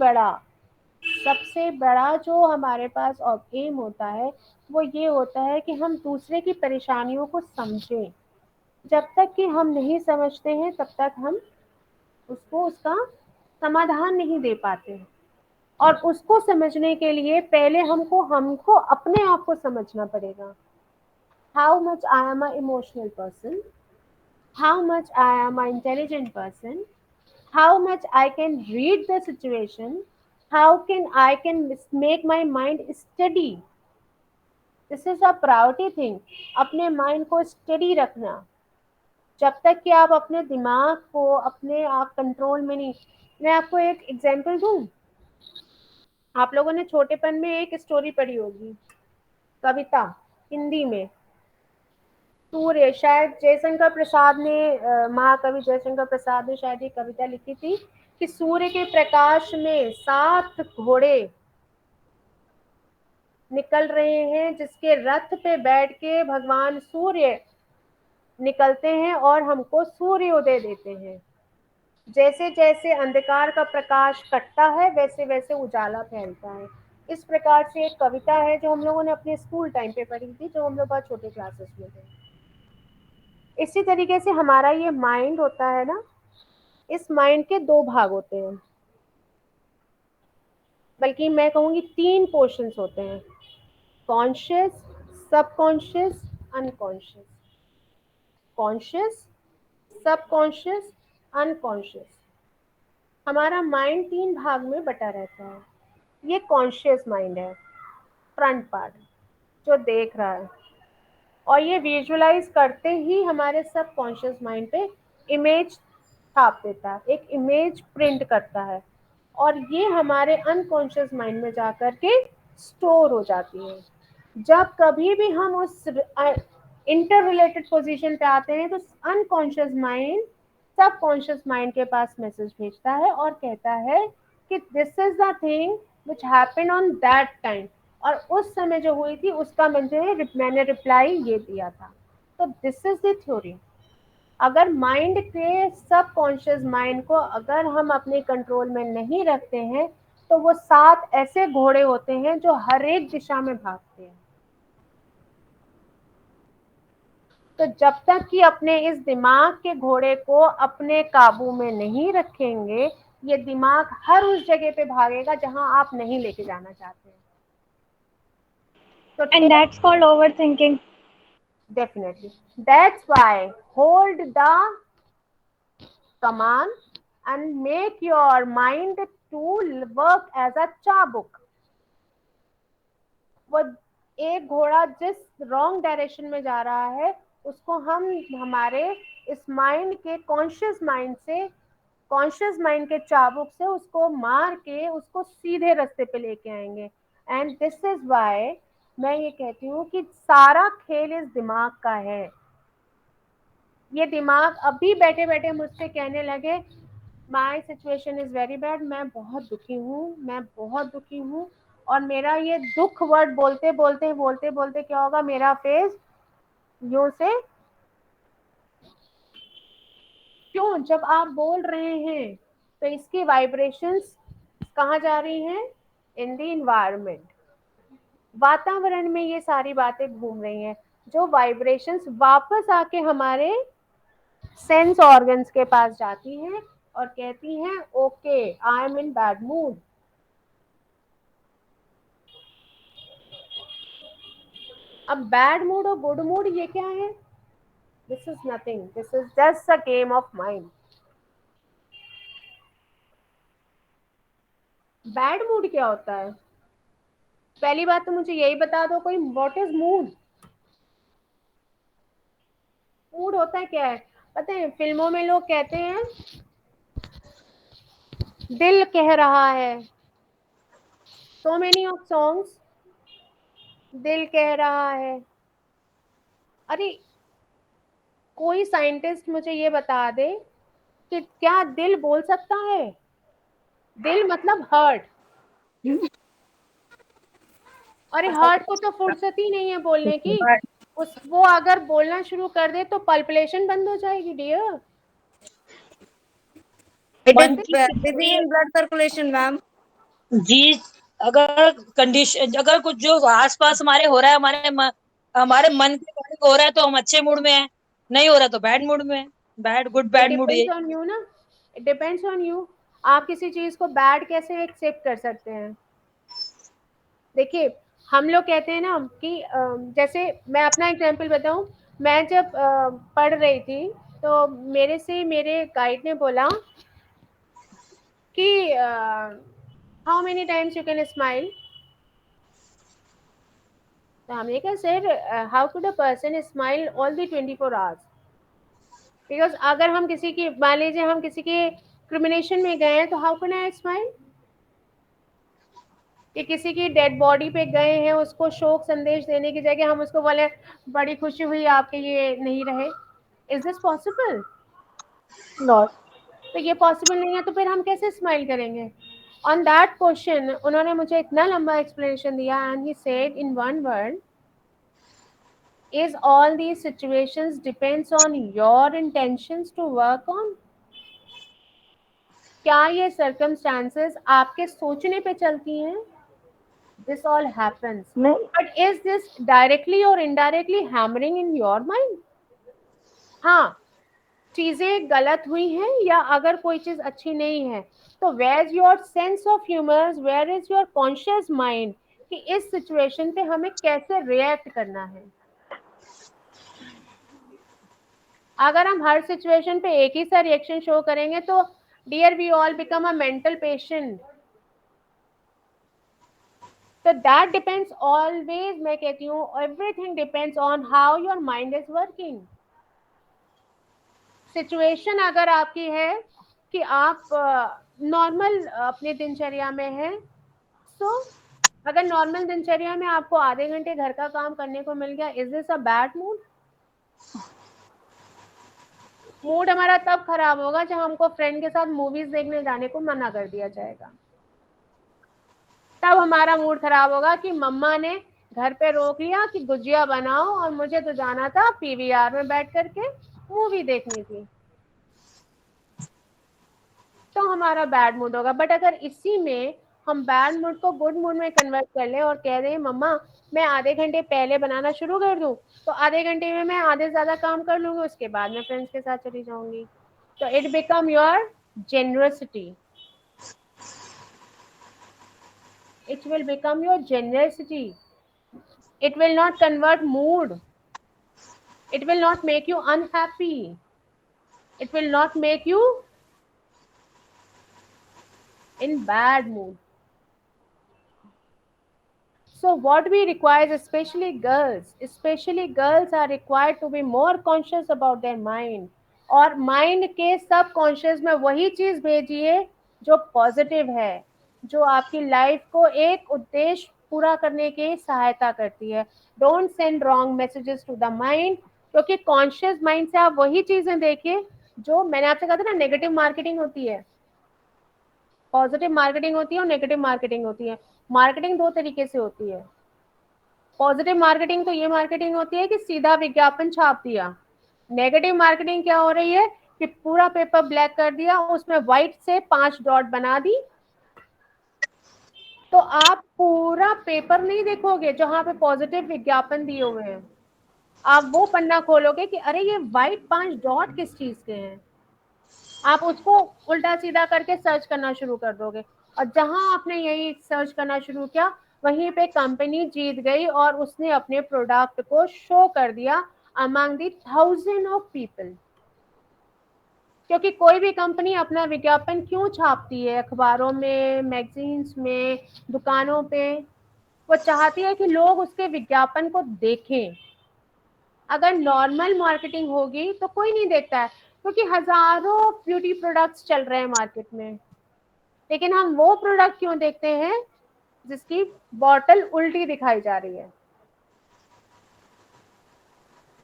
बड़ा जो हमारे पास एम होता है वो ये होता है कि हम दूसरे की परेशानियों को समझें। जब तक कि हम नहीं समझते हैं तब तक हम उसको उसका समाधान नहीं दे पाते हैं। और उसको समझने के लिए पहले हमको अपने आप को समझना पड़ेगा। How much I am a emotional person, how much I am an intelligent person, how much I can read the situation, how can I can make my mind steady. This is a priority thing. अपने mind को study रखना। जब तक कि आप अपने दिमाग को अपने आप कंट्रोल में नहीं, मैं आपको एक एग्जांपल दूं। आप लोगों ने छोटेपन में एक स्टोरी पढ़ी होगी, कविता, हिंदी में। सूर्य, शायद जयशंकर प्रसाद ने महाकवि जयशंकर प्रसाद ने शायद ये कविता लिखी थी कि सूर्य के प्रकाश में 7 घोड़े निकल रहे हैं जिसके रथ पे बैठ के भगवान सूर्य निकलते हैं और हमको सूर्योदय देते हैं। जैसे जैसे अंधकार का प्रकाश कटता है वैसे वैसे उजाला फैलता है। इस प्रकार से एक कविता है जो हम लोगों ने अपने स्कूल टाइम पे पढ़ी थी, जो हम लोग बहुत छोटे क्लासेस में थे। इसी तरीके से हमारा ये माइंड होता है ना, इस माइंड के 2 भाग होते हैं, बल्कि मैं कहूंगी 3 पोर्शंस होते हैं, conscious, subconscious, unconscious. Conscious, subconscious, unconscious. हमारा माइंड 3 भाग में बटा रहता है। ये कॉन्शियस माइंड है, फ्रंट पार्ट जो देख रहा है, और ये विजुअलाइज करते ही हमारे सबकॉन्शियस माइंड पे इमेज छाप देता है, एक इमेज प्रिंट करता है, और ये हमारे अनकॉन्शियस माइंड में जाकर के स्टोर हो जाती है। जब कभी भी हम उस इंटर रिलेटेड पोजीशन पे आते हैं तो अनकॉन्शियस माइंड सबकॉन्शियस माइंड के पास मैसेज भेजता है और कहता है कि this is the thing which happened on that time, और उस समय जो हुई थी उसका मैंने रिप्लाई ये दिया था। तो दिस इज द थ्योरी। अगर माइंड के सबकॉन्शियस माइंड को अगर हम अपने कंट्रोल में नहीं रखते हैं तो वो 7 ऐसे घोड़े होते हैं जो हर एक दिशा में भागते हैं। तो जब तक कि अपने इस दिमाग के घोड़े को अपने काबू में नहीं रखेंगे, ये दिमाग हर उस जगह पे भागेगा जहां आप नहीं लेके जाना चाहते हैं। तो And that's called overthinking. Definitely. That's why hold the command and make your mind to work as a chabuk. वो एक घोड़ा जिस रॉन्ग डायरेक्शन में जा रहा है उसको हम हमारे इस माइंड के कॉन्शियस माइंड से कॉन्शियस माइंड के चाबुक से उसको मार के उसको सीधे रास्ते पे लेके आएंगे। एंड दिस इज वाई मैं ये कहती हूँ कि सारा खेल इस दिमाग का है। ये दिमाग अभी बैठे बैठे मुझसे कहने लगे my situation is very bad, मैं बहुत दुखी हूँ, मैं बहुत दुखी हूँ, और मेरा ये दुख वर्ड बोलते बोलते बोलते बोलते क्या होगा, मेरा फेस यूं से, क्यों, जब आप बोल रहे हैं तो इसकी वाइब्रेशंस कहाँ जा रही हैं, इन द इन्वायरमेंट, वातावरण में ये सारी बातें घूम रही हैं, जो वाइब्रेशंस वापस आके हमारे सेंस ऑर्गन्स के पास जाती हैं और कहती हैं okay I am in bad mood. अब बैड मूड और गुड मूड ये क्या है, this is nothing, this is just a game of mind. Bad mood क्या होता है, पहली बात तो मुझे यही बता दो कोई, व्हाट इज मूड। मूड होता है क्या है, पता है फिल्मों में लोग कहते हैं दिल कह रहा है, so many of songs, दिल कह रहा है। अरे कोई साइंटिस्ट मुझे ये बता दे कि क्या दिल बोल सकता है, दिल मतलब हार्ट, अरे हार्ट को तो फुर्सत ही नहीं है बोलने की, उस वो अगर बोलना शुरू कर दे तो पल्पलेशन बंद हो जाएगी dear. It is busy in blood circulation, ma'am. जी, अगर कंडीशन, अगर कुछ जो आसपास हमारे हो रहा है, हमारे मन के अकॉर्डिंग हो रहा है तो हम अच्छे मूड में हैं, नहीं हो रहा तो बैड मूड में है। Bad good it bad mood ये। डिपेंड्स ऑन यू ना, इट डिपेंड्स ऑन यू, आप किसी चीज को बैड कैसे एक्सेप्ट कर सकते हैं। देखिए हम लोग कहते हैं ना कि जैसे मैं अपना एग्जांपल बताऊं, मैं जब पढ़ रही थी तो मेरे से मेरे गाइड ने बोला कि how many times you can smile, तो हमने कहा sir how could a person smile all the 24 hours, because अगर हम किसी की, मान लीजिए हम किसी के क्रिमिनेशन में गए हैं तो हाउ कैन आई स्माइल, कि किसी की डेड बॉडी पे गए हैं उसको शोक संदेश देने की जगह हम उसको बोले बड़ी खुशी हुई आपके ये नहीं रहे, इज दिस पॉसिबल, नॉट। तो ये पॉसिबल नहीं है तो फिर हम कैसे स्माइल करेंगे। ऑन दैट क्वेश्चन उन्होंने मुझे इतना लंबा एक्सप्लेनेशन दिया and he said in one word, is all these situations depends on your intentions to work on, क्या ये circumstances आपके सोचने पे चलती हैं, this all happens, नहीं, but is this directly or indirectly hammering in your mind, हाँ चीजें गलत हुई हैं या अगर कोई चीज अच्छी नहीं है तो where is your sense of humour, where is your conscious mind कि इस सिचुएशन पे हमें कैसे रिएक्ट करना है। अगर हम हर सिचुएशन पे एक ही सा रिएक्शन शो करेंगे तो dear we all become a mental patient, तो दैट डिपेंड्स ऑलवेज, मैं कहती हूँ everything depends on how your mind is working. Situation अगर आपकी है कि आप नॉर्मल अपने दिनचर्या में हैं, सो अगर नॉर्मल दिनचर्या में आपको आधे घंटे घर का काम करने को मिल गया, is this a bad mood. Mood हमारा तब खराब होगा जब हमको फ्रेंड के साथ मूवीज देखने जाने को मना कर दिया जाएगा, तब हमारा मूड खराब होगा कि मम्मा ने घर पे रोक लिया कि गुजिया बनाओ और मुझे तो जाना था पीवीआर में बैठ करके मूवी देखनी थी, तो हमारा बैड मूड होगा। बट अगर इसी में हम बैड मूड को गुड मूड में कन्वर्ट कर लें और कह दें मम्मा मैं आधे घंटे पहले बनाना शुरू कर दूं तो आधे घंटे में मैं आधे ज्यादा काम कर लूंगी, उसके बाद मैं फ्रेंड्स के साथ चली जाऊंगी, तो it become your generosity, it will become your generosity, it will not convert mood, it will not make you unhappy, it will not make you in bad mood. So what we require, especially girls are required to be more conscious about their mind और mind के subconscious में वही चीज भेजिए जो positive है, जो आपकी लाइफ को एक उद्देश्य पूरा करने की सहायता करती है। Don't send wrong messages to the mind, क्योंकि कॉन्शियस माइंड से आप वही चीजें देखिए जो मैंने आपसे कहा था ना, नेगेटिव मार्केटिंग होती है, पॉजिटिव मार्केटिंग होती है और नेगेटिव मार्केटिंग होती है। मार्केटिंग दो तरीके से होती है। पॉजिटिव मार्केटिंग तो ये मार्केटिंग होती है कि सीधा विज्ञापन छाप दिया। नेगेटिव मार्केटिंग क्या हो रही है कि पूरा पेपर ब्लैक कर दिया, उसमें व्हाइट से 5 डॉट बना दी, तो आप पूरा पेपर नहीं देखोगे जहां पे पॉजिटिव विज्ञापन दिए हुए हैं। आप वो पन्ना खोलोगे कि अरे ये व्हाइट 5 डॉट किस चीज के हैं, आप उसको उल्टा सीधा करके सर्च करना शुरू कर दोगे। और जहां आपने यही सर्च करना शुरू किया, वहीं पे कंपनी जीत गई और उसने अपने प्रोडक्ट को शो कर दिया among the thousand of people. क्योंकि कोई भी कंपनी अपना विज्ञापन क्यों छापती है अखबारों में, मैगजीन्स में, दुकानों पे? वो चाहती है कि लोग उसके विज्ञापन को देखें। अगर नॉर्मल मार्केटिंग होगी तो कोई नहीं देखता है, क्योंकि हजारों ब्यूटी प्रोडक्ट्स चल रहे हैं मार्केट में, लेकिन हम वो प्रोडक्ट क्यों देखते हैं जिसकी बॉटल उल्टी दिखाई जा रही है?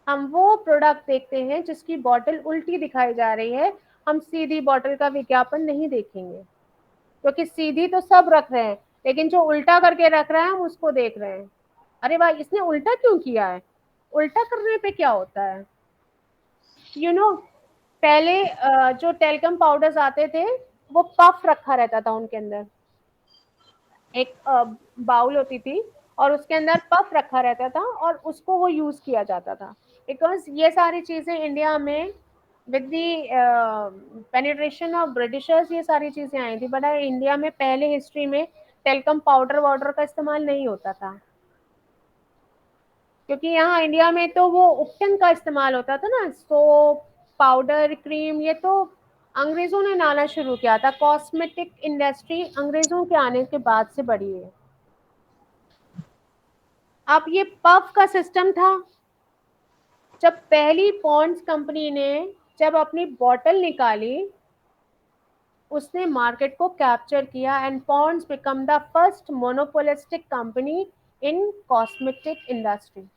हम वो प्रोडक्ट देखते हैं जिसकी बॉटल उल्टी दिखाई जा रही है। हम सीधी बॉटल का विज्ञापन नहीं देखेंगे, क्योंकि सीधी तो सब रख रहे हैं, लेकिन जो उल्टा करके रख रहा है हम उसको देख रहे हैं। अरे भाई, इसने उल्टा क्यों किया है? उल्टा करने पे क्या होता है? यू नो, पहले जो टेल्कम पाउडर्स आते थे वो पफ रखा रहता था उनके अंदर, एक बाउल होती थी और उसके अंदर पफ रखा रहता था और उसको वो यूज किया जाता था। बिकॉज ये सारी चीजें इंडिया में with the penetration of Britishers ये सारी चीजें आई थी, बट इंडिया में पहले हिस्ट्री में टेल्कम पाउडर वाउडर का इस्तेमाल नहीं होता था, क्योंकि यहाँ इंडिया में तो वो उपटन का इस्तेमाल होता था ना, सोप, पाउडर, क्रीम, ये तो अंग्रेजों ने लाना शुरू किया था। कॉस्मेटिक इंडस्ट्री अंग्रेजों के आने के बाद से बढ़ी है। अब ये पफ का सिस्टम था। जब पहली पॉन्ड्स कंपनी ने जब अपनी बॉटल निकाली, उसने मार्केट को कैप्चर किया and Pond's become the first monopolistic company in cosmetic industry.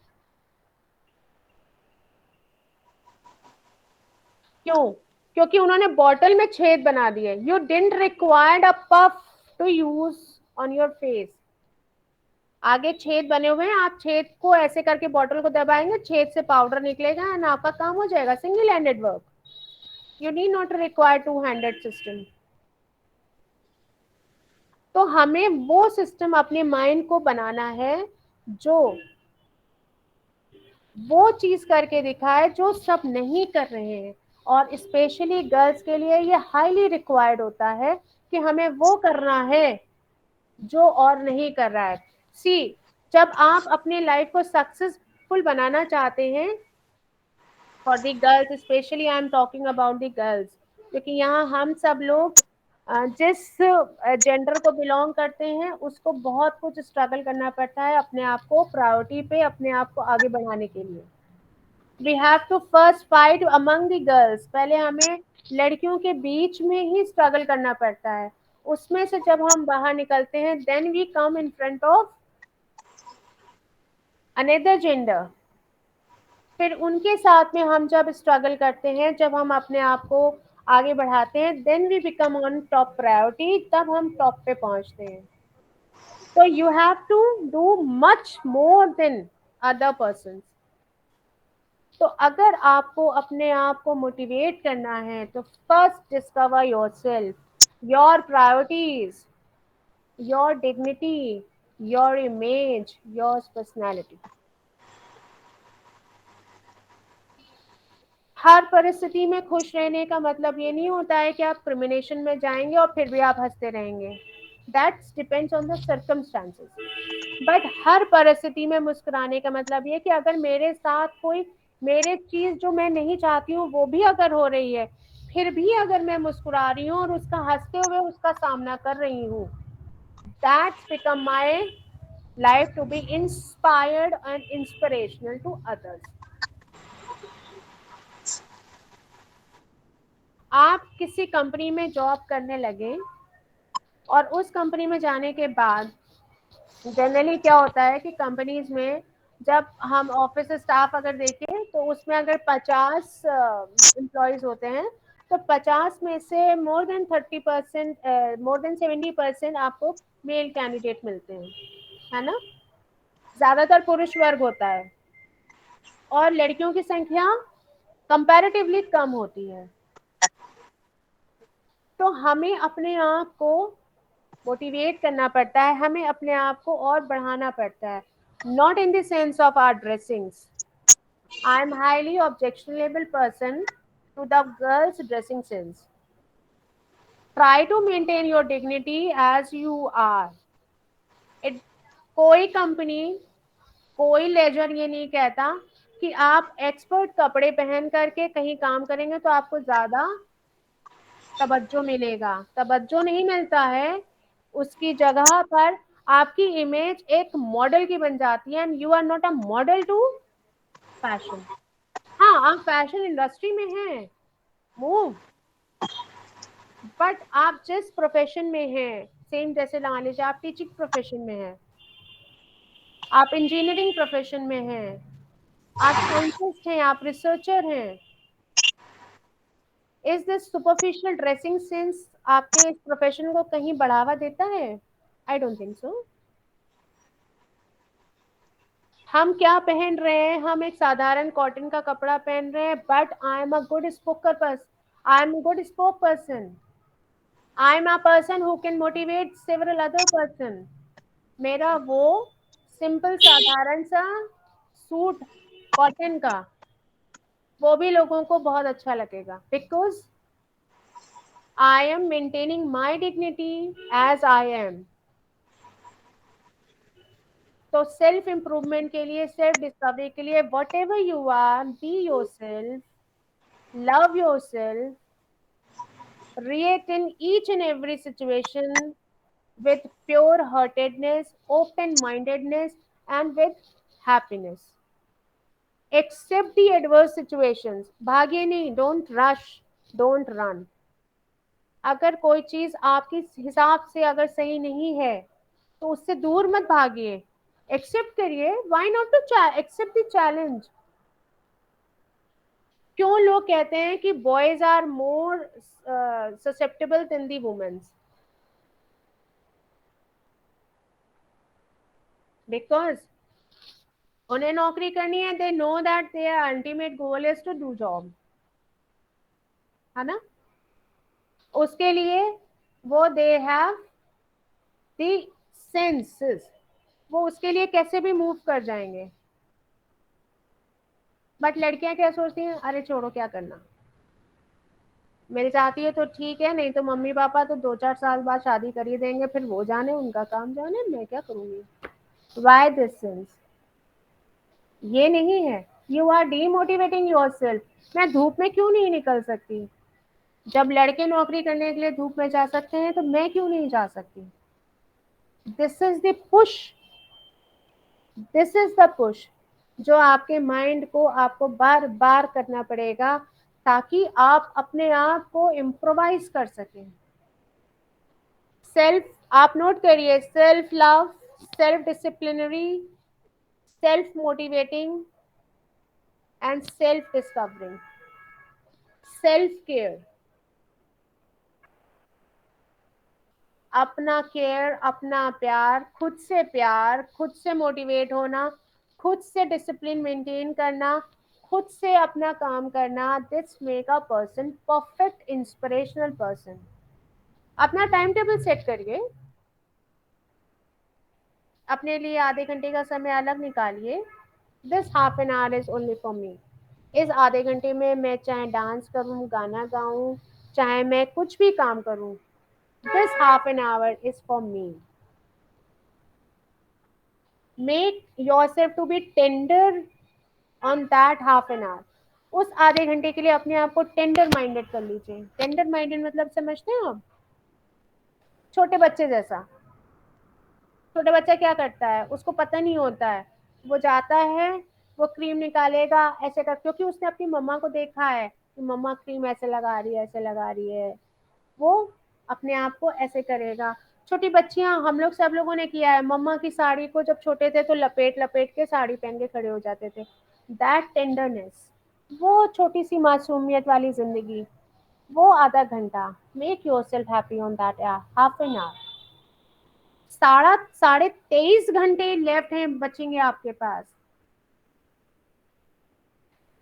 क्यों? क्योंकि उन्होंने बॉटल में छेद बना दिए। You didn't required a puff to use on your face. आगे छेद बने हुए हैं, आप छेद को ऐसे करके बॉटल को दबाएंगे, छेद से पाउडर निकलेगा एंड आपका काम हो जाएगा। Single handed work, you need not require two handed system. तो हमें वो सिस्टम अपने माइंड को बनाना है जो वो चीज करके दिखाए जो सब नहीं कर रहे हैं। और स्पेशली गर्ल्स के लिए ये हाईली रिक्वायर्ड होता है कि हमें वो करना है जो और नहीं कर रहा है। सी, जब आप अपनी लाइफ को सक्सेसफुल बनाना चाहते हैं, for the girls specially, I am talking about the girls, क्योंकि यहाँ हम सब लोग जिस जेंडर को बिलोंग करते हैं उसको बहुत कुछ स्ट्रगल करना पड़ता है अपने आप को प्रायोरिटी पे, अपने आप को आगे बढ़ाने के लिए। We have to first fight among the girls. पहले हमें लड़कियों के बीच में ही स्ट्रगल करना पड़ता है, उसमें से जब हम बाहर निकलते हैं then we come in front of another gender. फिर उनके साथ में हम जब स्ट्रगल करते हैं, जब हम अपने आप को आगे बढ़ाते हैं, then we become on top priority, तब हम टॉप पे पहुंचते हैं। तो you have to do much more than other person. तो अगर आपको अपने आप को मोटिवेट करना है तो first discover yourself, your priorities, your dignity, your image, your personality. हर परिस्थिति में खुश रहने का मतलब ये नहीं होता है कि आप क्रिमिनेशन में जाएंगे और फिर भी आप हंसते रहेंगे। That depends on the circumstances. But हर परिस्थिति में मुस्कुराने का मतलब ये कि अगर मेरे साथ कोई मेरे चीज जो मैं नहीं चाहती हूँ वो भी अगर हो रही है, फिर भी अगर मैं मुस्कुरा रही हूँ और उसका हंसते हुए उसका सामना कर रही हूँ, that's become my life to be inspired and inspirational to others. आप किसी कंपनी में जॉब करने लगे और उस कंपनी में जाने के बाद जनरली क्या होता है कि कंपनीज में जब हम ऑफिस स्टाफ अगर देखें तो उसमें अगर 50 एम्प्लॉयज होते हैं तो 50 में से मोर देन 30%, मोर देन 70% आपको मेल कैंडिडेट मिलते हैं, है ना। ज्यादातर पुरुष वर्ग होता है और लड़कियों की संख्या कंपैरेटिवली कम होती है। तो हमें अपने आप को मोटिवेट करना पड़ता है, हमें अपने आप को और बढ़ाना पड़ता है। Not in the sense of our dressings, I am highly objectionable person to the girls dressing sense. Try to maintain your dignity as you are. कोई कंपनी, कोई लेजर ये नहीं कहता कि आप एक्सपर्ट कपड़े पहन करके कहीं काम करेंगे तो आपको ज्यादा तवज्जो मिलेगा। तवज्जो नहीं मिलता है, उसकी जगह पर आपकी इमेज एक मॉडल की बन जाती है and you are not a model to fashion. हाँ, आप फैशन इंडस्ट्री में हैं, मूव, बट आप जिस प्रोफेशन में हैं, सेम जैसे मान लीजिए आप टीचिंग प्रोफेशन में हैं, आप इंजीनियरिंग प्रोफेशन में हैं, आप साइंटिस्ट हैं, आप रिसर्चर हैं, is this superficial dressing sense आपके इस प्रोफेशन को कहीं बढ़ावा देता है? I don't think so. हम क्या पहन रहे हैं? हम एक साधारण कॉटन का कपड़ा पहन रहे हैं, but I am a good speaker person, I am a good spoke person, I am a person who can motivate several other person. मेरा वो सिंपल साधारण सा सूट कॉटन का, वो भी लोगों को बहुत अच्छा लगेगा, because I am maintaining my dignity as I am. तो सेल्फ इम्प्रूवमेंट के लिए, सेल्फ डिस्कवरी के लिए, whatever you are, be yourself, love yourself, react in each and every situation with pure heartedness, open mindedness, and with happiness. Accept the adverse situations. भागे नहीं, don't rush, don't run. अगर कोई चीज आपके हिसाब से अगर सही नहीं है तो उससे दूर मत भागिए, एक्सेप्ट करिए। why not to accept the challenge? क्यों लोग कहते हैं कि boys are more susceptible than the women's? Because उन्हें नौकरी करनी है, they know that their ultimate goal is to do job, है ना। उसके लिए वो दे हैव दी सेंसेस, वो उसके लिए कैसे भी मूव कर जाएंगे। बट लड़कियां क्या सोचती हैं? अरे छोड़ो, क्या करना, मेरी चाहती है तो ठीक है, नहीं तो मम्मी पापा तो 2-4 साल बाद शादी कर ही देंगे, फिर वो जाने, उनका काम जाने, मैं क्या करूंगी। Why this sense? ये नहीं है, यू आर डीमोटिवेटिंग योरसेल्फ। मैं धूप में क्यों नहीं निकल सकती? जब लड़के नौकरी करने के लिए धूप में जा सकते हैं तो मैं क्यों नहीं जा सकती? This is the push, this is the push जो आपके माइंड को आपको बार बार करना पड़ेगा ताकि आप अपने आप को इम्प्रोवाइज कर सकें। सेल्फ, आप नोट करिए, self love, self disciplinary, self motivating and self discovering, self care. अपना केयर, अपना प्यार, खुद से मोटिवेट होना, खुद से डिसिप्लिन मेंटेन करना, खुद से अपना काम करना, this make a person perfect inspirational person. अपना टाइम टेबल सेट करिए, अपने लिए आधे घंटे का समय अलग निकालिए। This half an hour is only for me. इस आधे घंटे में मैं चाहे डांस करूं, गाना गाऊं, चाहे मैं कुछ भी काम करूं, this half an hour is for me. Make yourself to be tender on that half an hour. उस आधे घंटे के लिए अपने आप को टेंडर माइंडेड कर लीजिए। टेंडर माइंडेड मतलब समझते हैं आप? छोटे बच्चे जैसा। छोटा बच्चा क्या करता है, उसको पता नहीं होता है, वो जाता है, वो क्रीम निकालेगा ऐसे कर, क्योंकि उसने अपनी मम्मा को देखा है कि मम्मा क्रीम ऐसे लगा रही है, ऐसे लगा रही है, वो अपने आप को ऐसे करेगा। छोटी बच्चियां, हम लोग सब लोगों ने किया है, मम्मा की साड़ी को जब छोटे थे तो लपेट लपेट के साड़ी पहन के खड़े हो जाते थे। दैट टेंडरनेस, वो छोटी सी मासूमियत वाली जिंदगी, वो आधा घंटा, make your self happy on that half an hour. साढ़े 23 घंटे लेफ्ट हैं बचेंगे आपके पास।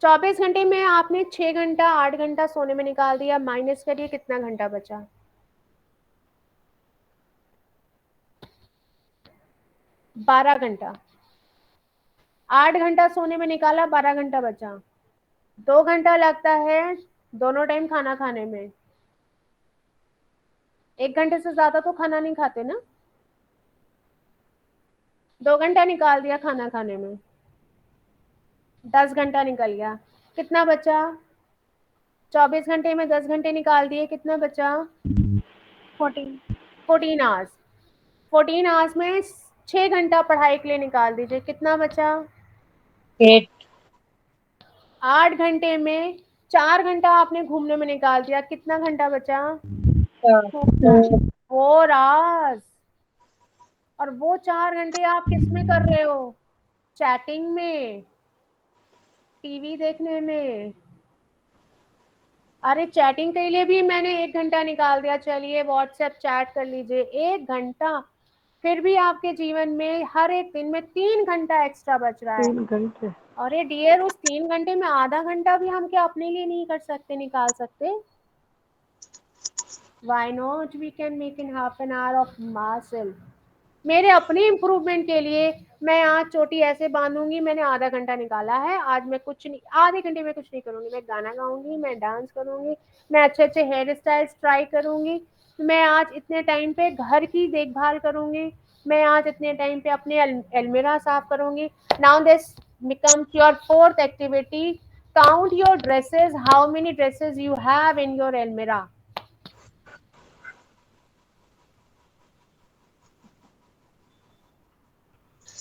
24 घंटे में आपने 6 घंटा 8 घंटा सोने में निकाल दिया, माइनस करिए कितना घंटा बचा। 12 घंटा। 8 घंटा सोने में निकाला, 12 घंटा बचा। 2 घंटा लगता है दोनों टाइम खाना खाने में। 1 घंटे से ज्यादा तो खाना नहीं खाते ना। 2 घंटा निकाल दिया खाना खाने में, 10 घंटा निकल गया, कितना बचा? 24 घंटे में 10 घंटे निकाल दिए, कितना बचा? 14 आवर्स। 14 आवर्स में 6 घंटा पढ़ाई के लिए निकाल दीजिए, कितना बचा? 8। 8 घंटे में 4 घंटा आपने घूमने में निकाल दिया, कितना घंटा बचा? 4 आवर्स। और वो 4 घंटे आप किस में कर रहे हो? चैटिंग में, टीवी देखने में। अरे चैटिंग के लिए भी मैंने 1 घंटा निकाल दिया, चलिए व्हाट्सएप चैट कर लीजिए, 1 घंटा। फिर भी आपके जीवन में हर एक दिन में 3 घंटा एक्स्ट्रा बच रहा है। 3 घंटे। अरे डियर, उस 3 घंटे में आधा घंटा भी हम क्या अपने लिए नहीं कर सकते, निकाल सकते? Why not we can make in half an hour of myself? मेरे अपने इम्प्रूवमेंट के लिए मैं आज चोटी ऐसे बांधूंगी, मैंने आधा घंटा निकाला है, आज मैं कुछ नहीं, आधे घंटे में कुछ नहीं करूंगी, मैं गाना गाऊंगी, मैं डांस करूंगी, मैं अच्छे अच्छे हेयर स्टाइल्स ट्राई करूंगी, मैं आज इतने टाइम पे घर की देखभाल करूंगी, मैं आज इतने टाइम पे अपने अलमीरा साफ करूंगी। Now this becomes your fourth activity. Count your dresses, how many dresses you have in your almirah.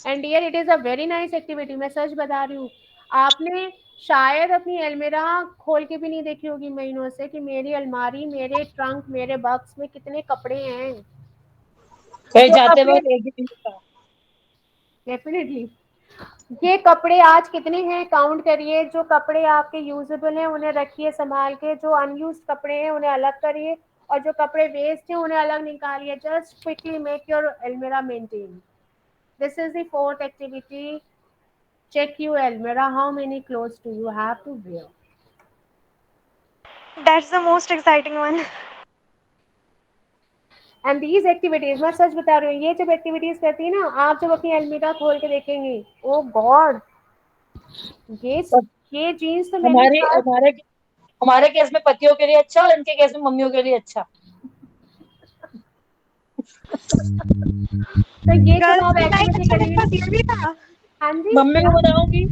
And dear, it is a very nice activity, मैं सच बता रही हूँ। आपने शायद अपनी अलमीरा खोल के भी नहीं देखी होगी महीनों से कि मेरी अलमारी, मेरे ट्रंक, मेरे बॉक्स में कितने कपड़े हैं। कहीं जो जाते कपड़े, वक्त एक ही मिनट। डेफिनेटली, ये कपड़े आज कितने हैं काउंट करिए। जो कपड़े आपके यूजेबल हैं उन्हें रखिए संभाल के, जो अनयूज्ड कपड़े हैं उन्हें अलग करिए, और जो कपड़े वेस्ट हैं उन्हें अलग निकालिए। जस्ट क्विकली मेक योर अलमीरा maintain. This is the fourth activity. Check your almirah, how many clothes do you have to wear? That's the most exciting one. And these activities, मैं सच बता रही हूँ, ये जब एक्टिविटीज करती है ना, आप जब अपनी अलमीरा खोल के देखेंगी, ओ गॉड, ये और ये जीन्स तो मैंने हमारे शायद, हमारे हमारे केस में पतियों के लिए अच्छा और इनके केस में मम्मियों के लिए अच्छा। तो ये जब गर्ल्स आप भी लाइक, एक्टिविटी अच्छा मेरे करेंगे। पास ये भी था। हाँ जी, मम्मी को बताऊंगी,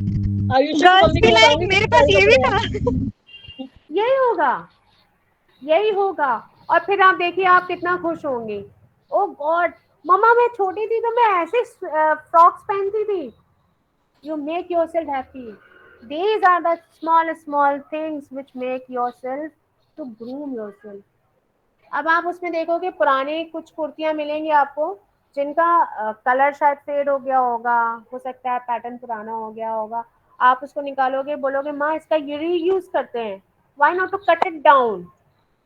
आयुष को गर्ल्स मम्मी भी को लाइक, बताऊंगी मेरे कितने पास सारे ये भी कपड़े था। हैं। यही होगा, यही होगा। और फिर आप देखिए आप कितना खुश होंगे। ओ गॉड, मम्मा मैं छोटी थी तो मैं ऐसे फ्रॉक्स पहनती थी। You make yourself happy. These are the small small things which make yourself to groom yourself. अब आप उसमें देखोगे पुराने कुछ कुर्तियां मिलेंगी आपको, जिनका कलर शायद फेड हो गया होगा, हो सकता है पैटर्न पुराना हो गया होगा। आप उसको निकालोगे, बोलोगे माँ इसका ये रीयूज करते हैं, why not to cut it down,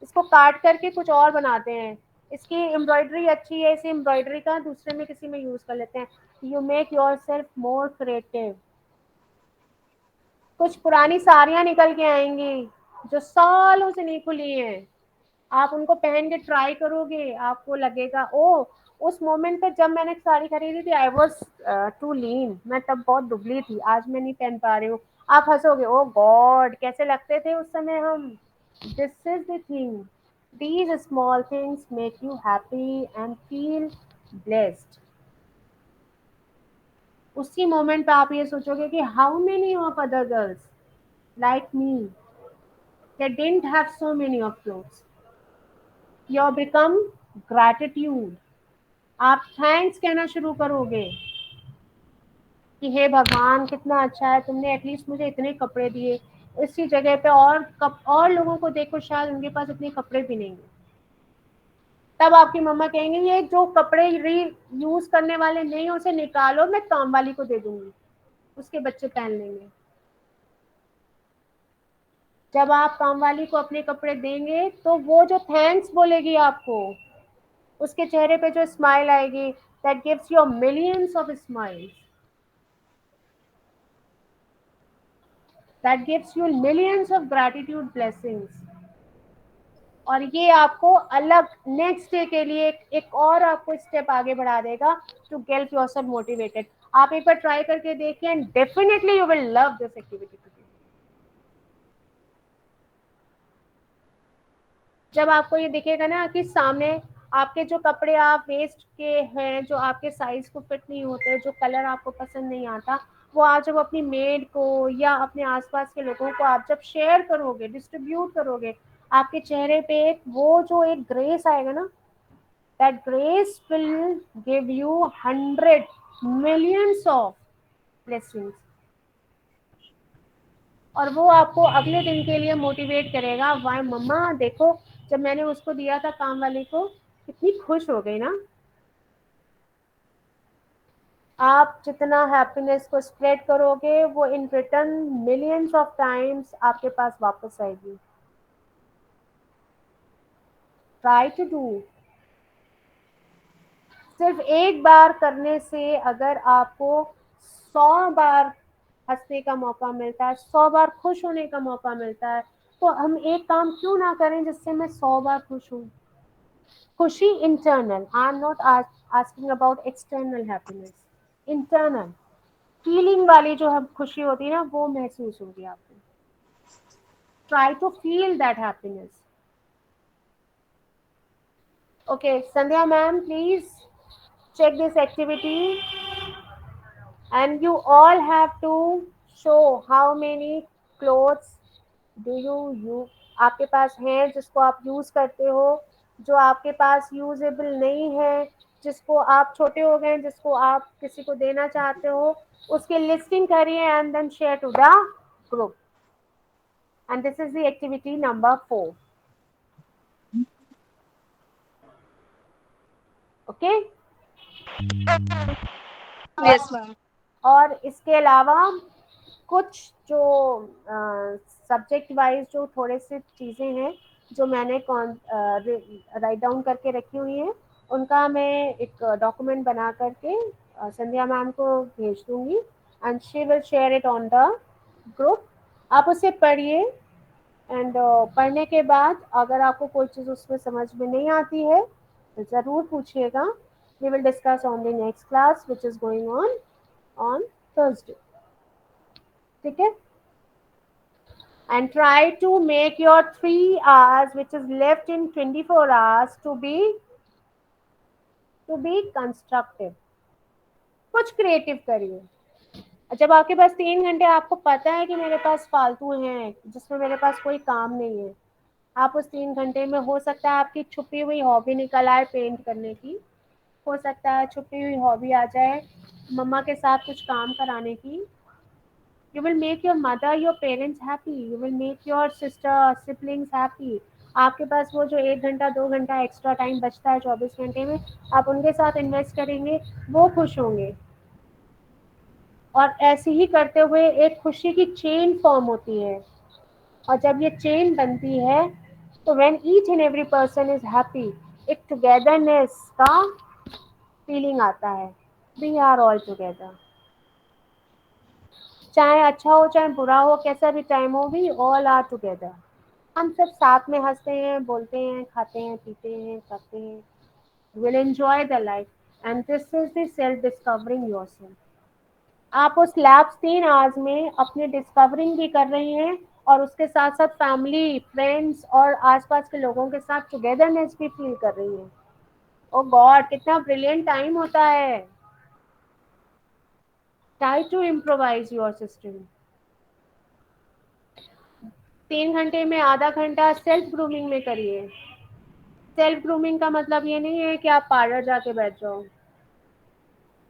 इसको काट करके कुछ और बनाते हैं, इसकी एम्ब्रॉयडरी अच्छी है, इसी एम्ब्रॉयडरी का दूसरे में किसी में यूज कर लेते हैं। You make your self more creative. कुछ पुरानी साड़ियां निकल के आएंगी जो सालों से नहीं खुली हैं, आप उनको पहन के ट्राई करोगे, आपको लगेगा ओ, उस मोमेंट पे जब मैंने साड़ी खरीदी थी आई वॉज टू लीन, मैं तब बहुत दुबली थी, आज मैं नहीं पहन पा रही हूँ। आप हंसोगे, ओ गॉड कैसे लगते थे उस समय हम। This is the thing, these small things make you happy and feel blessed. उसी मोमेंट पे आप ये सोचोगे कि how many of other girls like me, they didn't have so many of clothes. You become gratitude. आप thanks कहना शुरू करोगे कि हे भगवान कितना अच्छा है, तुमने एटलीस्ट मुझे इतने कपड़े दिए, इसी जगह पे और लोगों को देखो, शायद उनके पास इतने कपड़े भी नहीं है। तब आपकी मम्मा कहेंगे ये जो कपड़े री यूज करने वाले नहीं है उसे निकालो, मैं काम वाली को दे दूंगी, उसके बच्चे पहन लेंगे। जब आप काम वाली को अपने कपड़े देंगे तो वो जो थैंक्स बोलेगी आपको, उसके चेहरे पे जो स्माइल आएगी, that gives you millions of smiles, that gives you millions of gratitude blessings. और ये आपको अलग नेक्स्ट डे के लिए एक और आपको स्टेप आगे बढ़ा देगा टू गेट योरसेल्फ मोटिवेटेड। आप एक बार ट्राई करके देखिए and definitely you will love this activity. जब आपको ये दिखेगा ना कि सामने आपके जो कपड़े आप वेस्ट के हैं, जो आपके साइज को फिट नहीं होते, जो कलर आपको पसंद नहीं आता, वो आप जब अपनी मेड को या अपने आसपास के लोगों को आप जब शेयर करोगे, डिस्ट्रीब्यूट करोगे, आपके चेहरे पे वो जो एक ग्रेस आएगा ना, that grace will give you 100 millions of blessings. और वो आपको अगले दिन के लिए मोटिवेट करेगा। वाह मम्मा देखो, जब मैंने उसको दिया था काम वाले को, कितनी खुश हो गई ना। आप जितना हैप्पीनेस को स्प्रेड करोगे, वो in return millions of times आपके पास वापस आएगी। Try to do. सिर्फ एक बार करने से अगर आपको 100 बार हंसने का मौका मिलता है, 100 बार खुश होने का मौका मिलता है, तो हम एक काम क्यों ना करें जिससे मैं 100 बार खुश हूँ। खुशी internal, I am not asking about external happiness, internal feeling वाली जो हम खुशी होती है ना, वो महसूस होगी आपको। Try to feel that happiness. Okay Sandhya ma'am, please check this activity and you all have to show how many clothes do you आपके पास हैं जिसको आप यूज करते हो, जो आपके पास यूजेबल नहीं है, जिसको आप छोटे हो गए, जिसको आप किसी को देना चाहते हो, उसकी लिस्टिंग करिए and then share to the group. And this is the activity number 4। Okay, yes ma'am. और इसके अलावा कुछ जो सब्जेक्ट वाइज जो थोड़े से चीज़ें हैं जो मैंने राइट डाउन करके रखी हुई हैं, उनका मैं एक डॉक्यूमेंट बना करके संध्या मैम को भेज दूंगी and she will share it on the group. आप उसे पढ़िए एंड पढ़ने के बाद अगर आपको कोई चीज़ उसमें समझ में नहीं आती है तो ज़रूर पूछिएगा। We will discuss on the next class which is going on Thursday. ठीक है, and try to make your 3 hours which is left in 24 hours to be constructive। कुछ क्रिएटिव करिए। जब आपके पास 3 घंटे आपको पता है कि मेरे पास फालतू हैं जिसमें मेरे पास कोई काम नहीं है, आप उस 3 घंटे में हो सकता है आपकी छुपी हुई हॉबी निकल आए पेंट करने की, हो सकता है छुपी हुई हॉबी आ जाए मम्मा के साथ कुछ काम कराने की। You will make your mother, your parents happy. You will make your sister, siblings happy. आपके पास वो जो 1 घंटा 2 घंटा एक्स्ट्रा टाइम बचता है 24 घंटे में, आप उनके साथ इन्वेस्ट करेंगे, वो खुश होंगे। और ऐसे ही करते हुए एक खुशी की चेन फॉर्म होती है, और जब ये चेन बनती है तो when each and every person is happy, एक टुगेदरनेस का फीलिंग आता है। वी आर ऑल टुगेदर, चाहे अच्छा हो चाहे बुरा हो, कैसा भी टाइम हो, वी ऑल आर टुगेदर। हम सब साथ में हंसते हैं, बोलते हैं, खाते हैं, पीते हैं, करते हैं। Will enjoy the life and this is the self discovering yourself. आप उस लैब्स 3 आवर्स में अपनी डिस्कवरिंग भी कर रहे हैं और उसके साथ साथ फैमिली, फ्रेंड्स और आसपास के लोगों के साथ टुगेदरनेस भी फील कर रही हैं। ओ गॉड, कितना ब्रिलियंट टाइम होता है। Try to improvise your system. 3 घंटे में आधा घंटा सेल्फ ग्रूमिंग में करिए। सेल्फ ग्रूमिंग का मतलब ये नहीं है कि आप पार्लर जाके बैठ जाओ।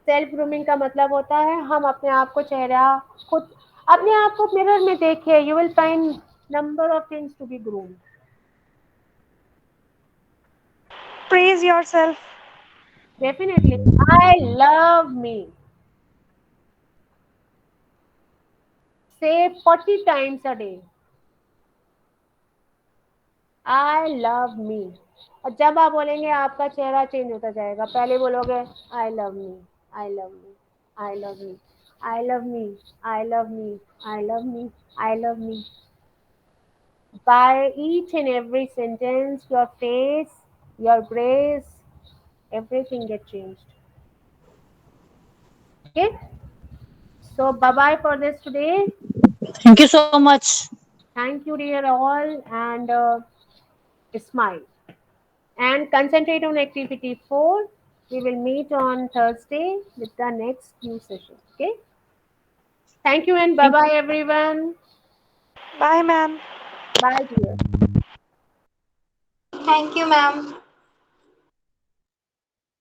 सेल्फ ग्रूमिंग का मतलब होता है हम अपने आप को चेहरा खुद, अपने आप को मिरर में देखिए, you will find number of things to be groomed. Praise yourself. Definitely. I love me. Say 40 times a day. I love me. और जब आप बोलेंगे आपका चेहरा चेंज होता जाएगा. पहले बोलोगे I love me, I love me, I love me, I love me, I love me, I love me, I love me. By each and every sentence, your face, your grace, everything get changed. Okay? So bye bye for this today. Thank you so much. Thank you, dear all, and smile. And concentrate on activity 4. We will meet on Thursday with the next new session. Okay? Thank you and bye bye, everyone. Bye, ma'am. Bye, dear. Thank you, ma'am.